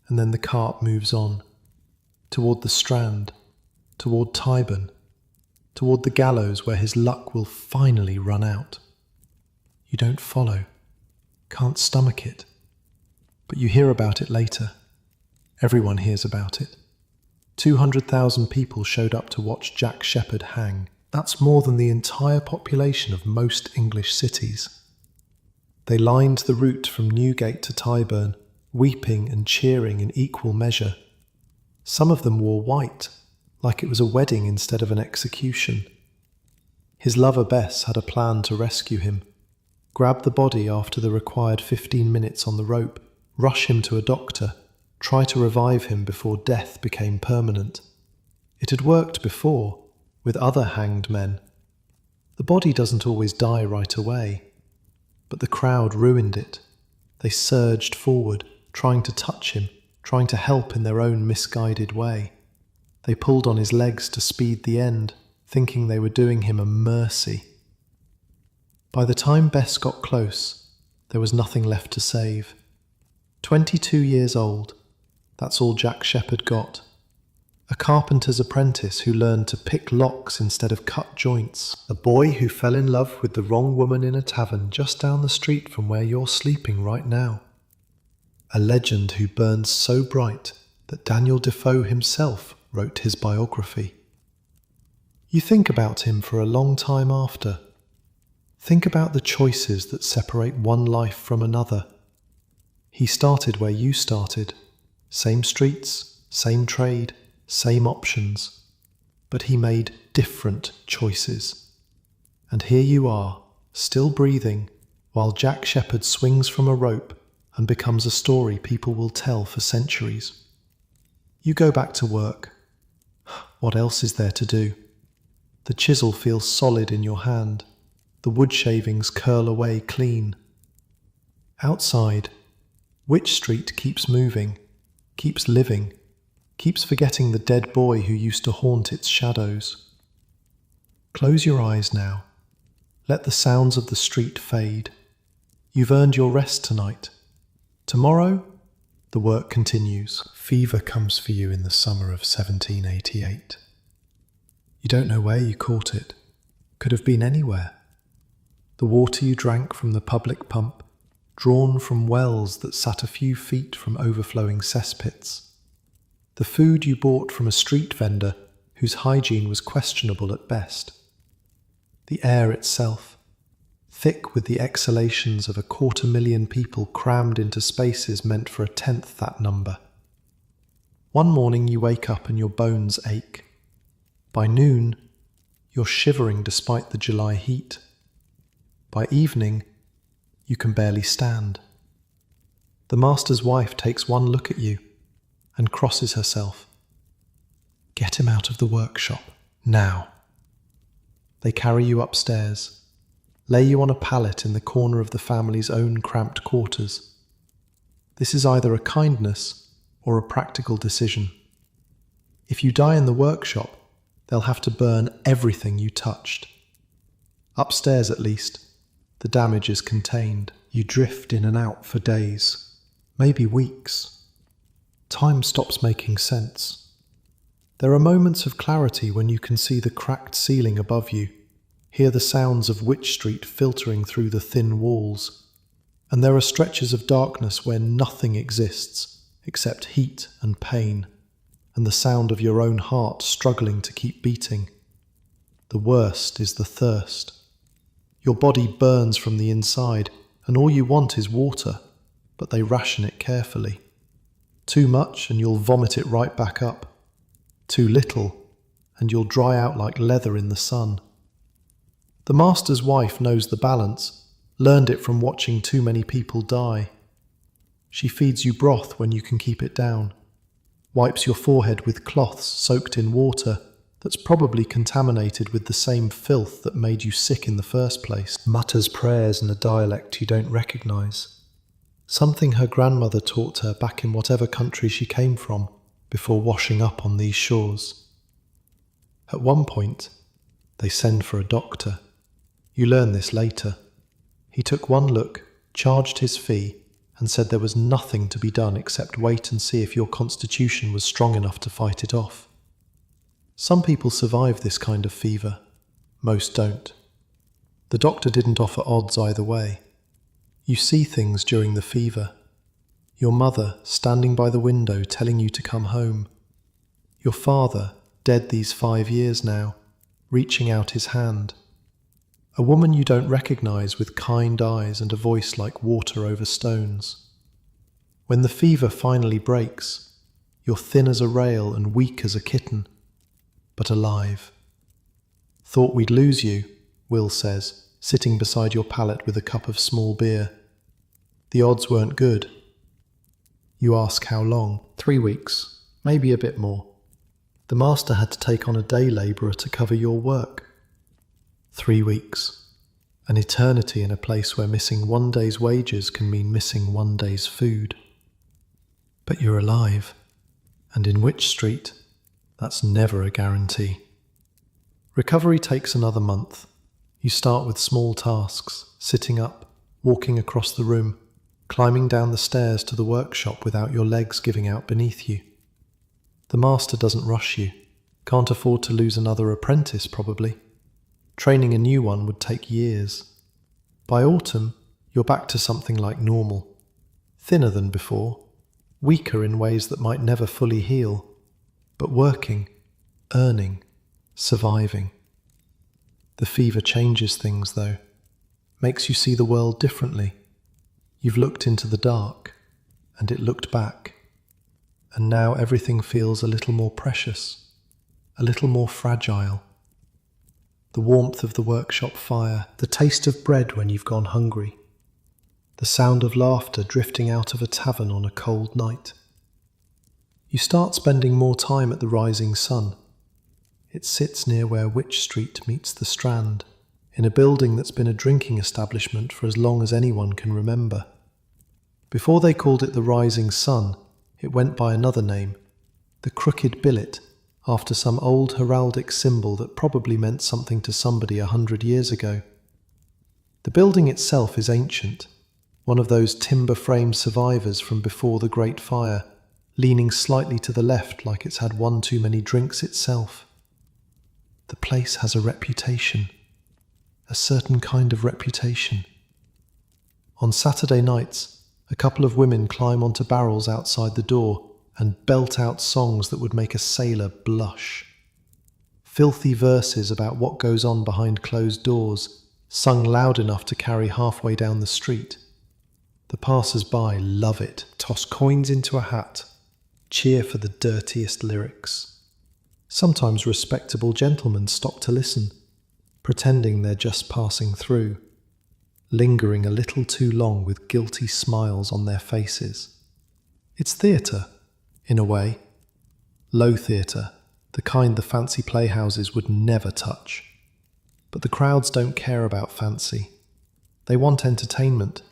and then the cart moves on, toward the Strand, toward Tyburn, toward the gallows where his luck will finally run out. You don't follow, can't stomach it, but you hear about it later. Everyone hears about it. 200,000 people showed up to watch Jack Sheppard hang. That's more than the entire population of most English cities. They lined the route from Newgate to Tyburn, weeping and cheering in equal measure. Some of them wore white, like it was a wedding instead of an execution. His lover Bess had a plan to rescue him. Grab the body after the required 15 minutes on the rope, rush him to a doctor, try to revive him before death became permanent. It had worked before, with other hanged men. The body doesn't always die right away, but the crowd ruined it. They surged forward, trying to touch him, trying to help in their own misguided way. They pulled on his legs to speed the end, thinking they were doing him a mercy. By the time Bess got close, there was nothing left to save. 22 years old, that's all Jack Sheppard got. A carpenter's apprentice who learned to pick locks instead of cut joints. A boy who fell in love with the wrong woman in a tavern just down the street from where you're sleeping right now. A legend who burns so bright that Daniel Defoe himself wrote his biography. You think about him for a long time after. Think about the choices that separate one life from another. He started where you started. Same streets, same trade, same options. But he made different choices. And here you are, still breathing, while Jack Sheppard swings from a rope and becomes a story people will tell for centuries. You go back to work. What else is there to do? The chisel feels solid in your hand. The wood shavings curl away clean. Outside, Wych Street keeps moving, keeps living, keeps forgetting the dead boy who used to haunt its shadows. Close your eyes now. Let the sounds of the street fade. You've earned your rest tonight. Tomorrow, the work continues. Fever comes for you in the summer of 1788. You don't know where you caught it. Could have been anywhere. The water you drank from the public pump, drawn from wells that sat a few feet from overflowing cesspits. The food you bought from a street vendor whose hygiene was questionable at best. The air itself, thick with the exhalations of 250,000 people crammed into spaces meant for 1/10 that number. One morning you wake up and your bones ache. By noon, you're shivering despite the July heat. By evening, you can barely stand. The master's wife takes one look at you and crosses herself. Get him out of the workshop, now. They carry you upstairs, lay you on a pallet in the corner of the family's own cramped quarters. This is either a kindness or a practical decision. If you die in the workshop, they'll have to burn everything you touched. Upstairs, at least, the damage is contained. You drift in and out for days, maybe weeks. Time stops making sense. There are moments of clarity when you can see the cracked ceiling above you, hear the sounds of Wych Street filtering through the thin walls, and there are stretches of darkness where nothing exists except heat and pain, and the sound of your own heart struggling to keep beating. The worst is the thirst. Your body burns from the inside, and all you want is water, but they ration it carefully. Too much and you'll vomit it right back up. Too little, and you'll dry out like leather in the sun. The master's wife knows the balance, learned it from watching too many people die. She feeds you broth when you can keep it down, wipes your forehead with cloths soaked in water that's probably contaminated with the same filth that made you sick in the first place, mutters prayers in a dialect you don't recognize. Something her grandmother taught her back in whatever country she came from before washing up on these shores. At one point, they send for a doctor. You learn this later. He took one look, charged his fee, and said there was nothing to be done except wait and see if your constitution was strong enough to fight it off. Some people survive this kind of fever. Most don't. The doctor didn't offer odds either way. You see things during the fever. Your mother standing by the window telling you to come home. Your father, dead these 5 years now, reaching out his hand. A woman you don't recognize with kind eyes and a voice like water over stones. When the fever finally breaks, you're thin as a rail and weak as a kitten, but alive. Thought we'd lose you, Will says, sitting beside your pallet with a cup of small beer. The odds weren't good. You ask how long. 3 weeks, maybe a bit more. The master had to take on a day labourer to cover your work. 3 weeks. An eternity in a place where missing one day's wages can mean missing one day's food. But you're alive. And in Wych Street, that's never a guarantee. Recovery takes another month. You start with small tasks, sitting up, walking across the room, climbing down the stairs to the workshop without your legs giving out beneath you. The master doesn't rush you. Can't afford to lose another apprentice, probably. Training a new one would take years. By autumn, you're back to something like normal. Thinner than before, weaker in ways that might never fully heal, but working, earning, surviving. The fever changes things, though. Makes you see the world differently. You've looked into the dark, and it looked back. And now everything feels a little more precious, a little more fragile. The warmth of the workshop fire, the taste of bread when you've gone hungry, the sound of laughter drifting out of a tavern on a cold night. You start spending more time at the rising sun. It sits near where Wych Street meets the Strand, in a building that's been a drinking establishment for as long as anyone can remember. Before they called it the Rising Sun, it went by another name, the Crooked Billet, after some old heraldic symbol that probably meant something to somebody 100 years ago. The building itself is ancient, one of those timber-frame survivors from before the Great Fire, leaning slightly to the left like it's had one too many drinks itself. The place has a reputation, a certain kind of reputation. On Saturday nights, a couple of women climb onto barrels outside the door and belt out songs that would make a sailor blush. Filthy verses about what goes on behind closed doors, sung loud enough to carry halfway down the street. The passers-by love it, toss coins into a hat, cheer for the dirtiest lyrics. Sometimes respectable gentlemen stop to listen, pretending they're just passing through, lingering a little too long with guilty smiles on their faces. It's theatre, in a way. Low theatre, the kind the fancy playhouses would never touch. But the crowds don't care about fancy. They want entertainment,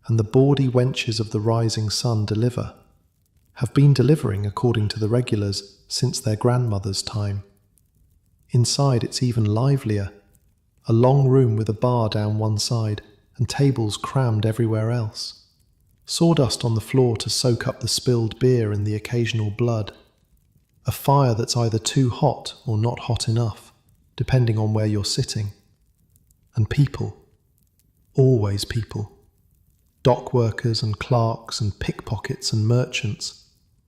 and the bawdy wenches of the Rising Sun deliver. Have been delivering, according to the regulars, since their grandmother's time. Inside it's even livelier. A long room with a bar down one side, and tables crammed everywhere else. Sawdust on the floor to soak up the spilled beer and the occasional blood. A fire that's either too hot or not hot enough, depending on where you're sitting. And people. Always people. Dock workers and clerks and pickpockets and merchants,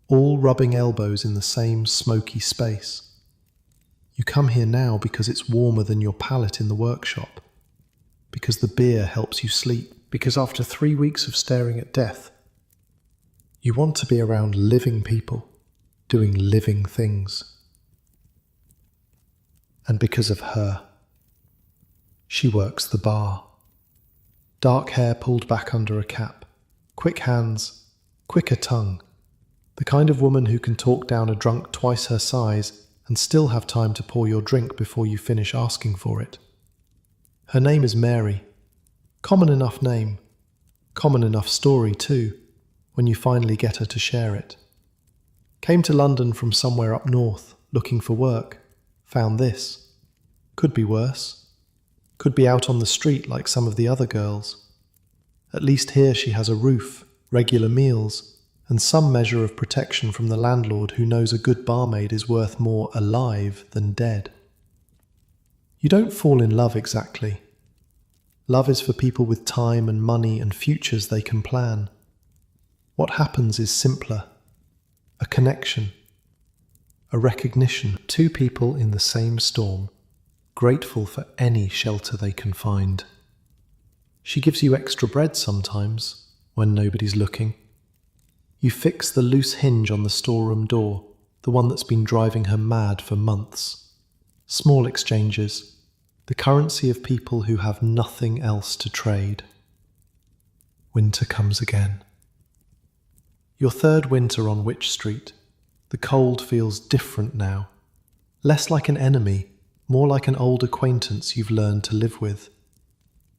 all rubbing elbows in the same smoky space. You come here now because it's warmer than your pallet in the workshop, because the beer helps you sleep, because after 3 weeks of staring at death, you want to be around living people, doing living things. And because of her. She works the bar. Dark hair pulled back under a cap, quick hands, quicker tongue, the kind of woman who can talk down a drunk twice her size and still have time to pour your drink before you finish asking for it. Her name is Mary. Common enough name. Common enough story too, when you finally get her to share it. Came to London from somewhere up north, looking for work. found this. Could be worse. Could be out on the street like some of the other girls. At least here she has a roof, regular meals, and some measure of protection from the landlord who knows a good barmaid is worth more alive than dead. You don't fall in love exactly. Love is for people with time and money and futures they can plan. What happens is simpler. A connection. A recognition. Two people in the same storm, grateful for any shelter they can find. She gives you extra bread sometimes, when nobody's looking. You fix the loose hinge on the storeroom door, the one that's been driving her mad for months. Small exchanges, the currency of people who have nothing else to trade. Winter comes again. Your third winter on Wych Street. The cold feels different now. Less like an enemy, more like an old acquaintance you've learned to live with.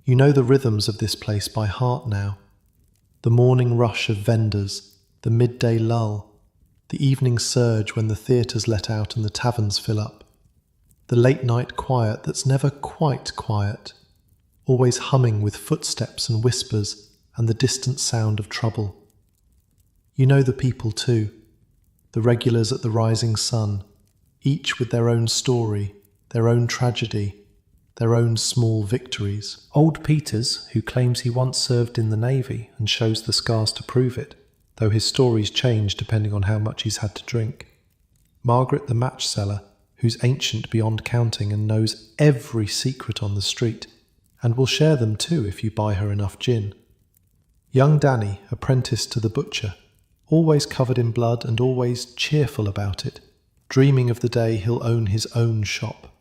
You know the rhythms of this place by heart now. The morning rush of vendors, the midday lull, the evening surge when the theatres let out and the taverns fill up, the late night quiet that's never quite quiet, always humming with footsteps and whispers and the distant sound of trouble. You know the people too, the regulars at the Rising Sun, each with their own story, their own tragedy, their own small victories. Old Peters, who claims he once served in the Navy and shows the scars to prove it, though his stories change depending on how much he's had to drink. Margaret the match seller, who's ancient beyond counting and knows every secret on the street, and will share them too if you buy her enough gin. Young Danny, apprenticed to the butcher, always covered in blood and always cheerful about it, dreaming of the day he'll own his own shop.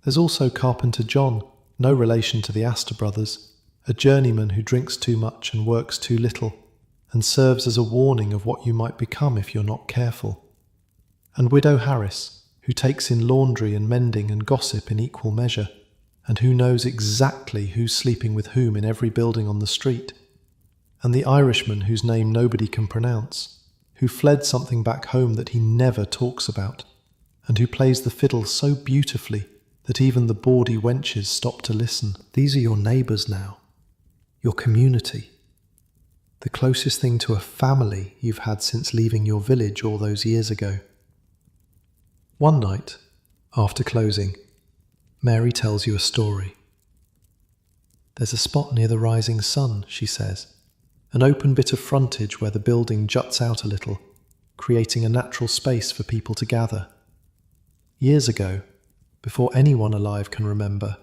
There's also Carpenter John, no relation to the Astor brothers, a journeyman who drinks too much and works too little, and serves as a warning of what you might become if you're not careful. And Widow Harris, who takes in laundry and mending and gossip in equal measure, and who knows exactly who's sleeping with whom in every building on the street. And the Irishman whose name nobody can pronounce, who fled something back home that he never talks about, and who plays the fiddle so beautifully that even the bawdy wenches stop to listen. These are your neighbours now, your community, the closest thing to a family you've had since leaving your village all those years ago. One night, after closing, Mary tells you a story. There's a spot near the Rising Sun, she says, an open bit of frontage where the building juts out a little, creating a natural space for people to gather. Years ago, before anyone alive can remember,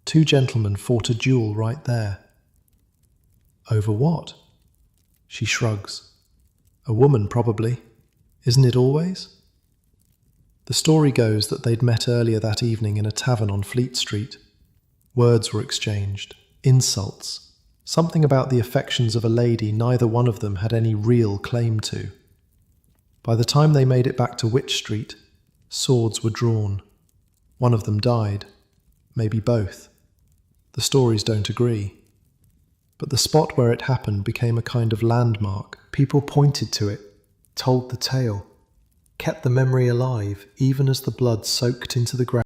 two gentlemen fought a duel right there. Over what? She shrugs. A woman, probably. Isn't it always? The story goes that they'd met earlier that evening in a tavern on Fleet Street. Words were exchanged, insults, something about the affections of a lady neither one of them had any real claim to. By the time they made it back to Wych Street, swords were drawn. One of them died, maybe both. The stories don't agree. But the spot where it happened became a kind of landmark. People pointed to it, told the tale, kept the memory alive even as the blood soaked into the ground.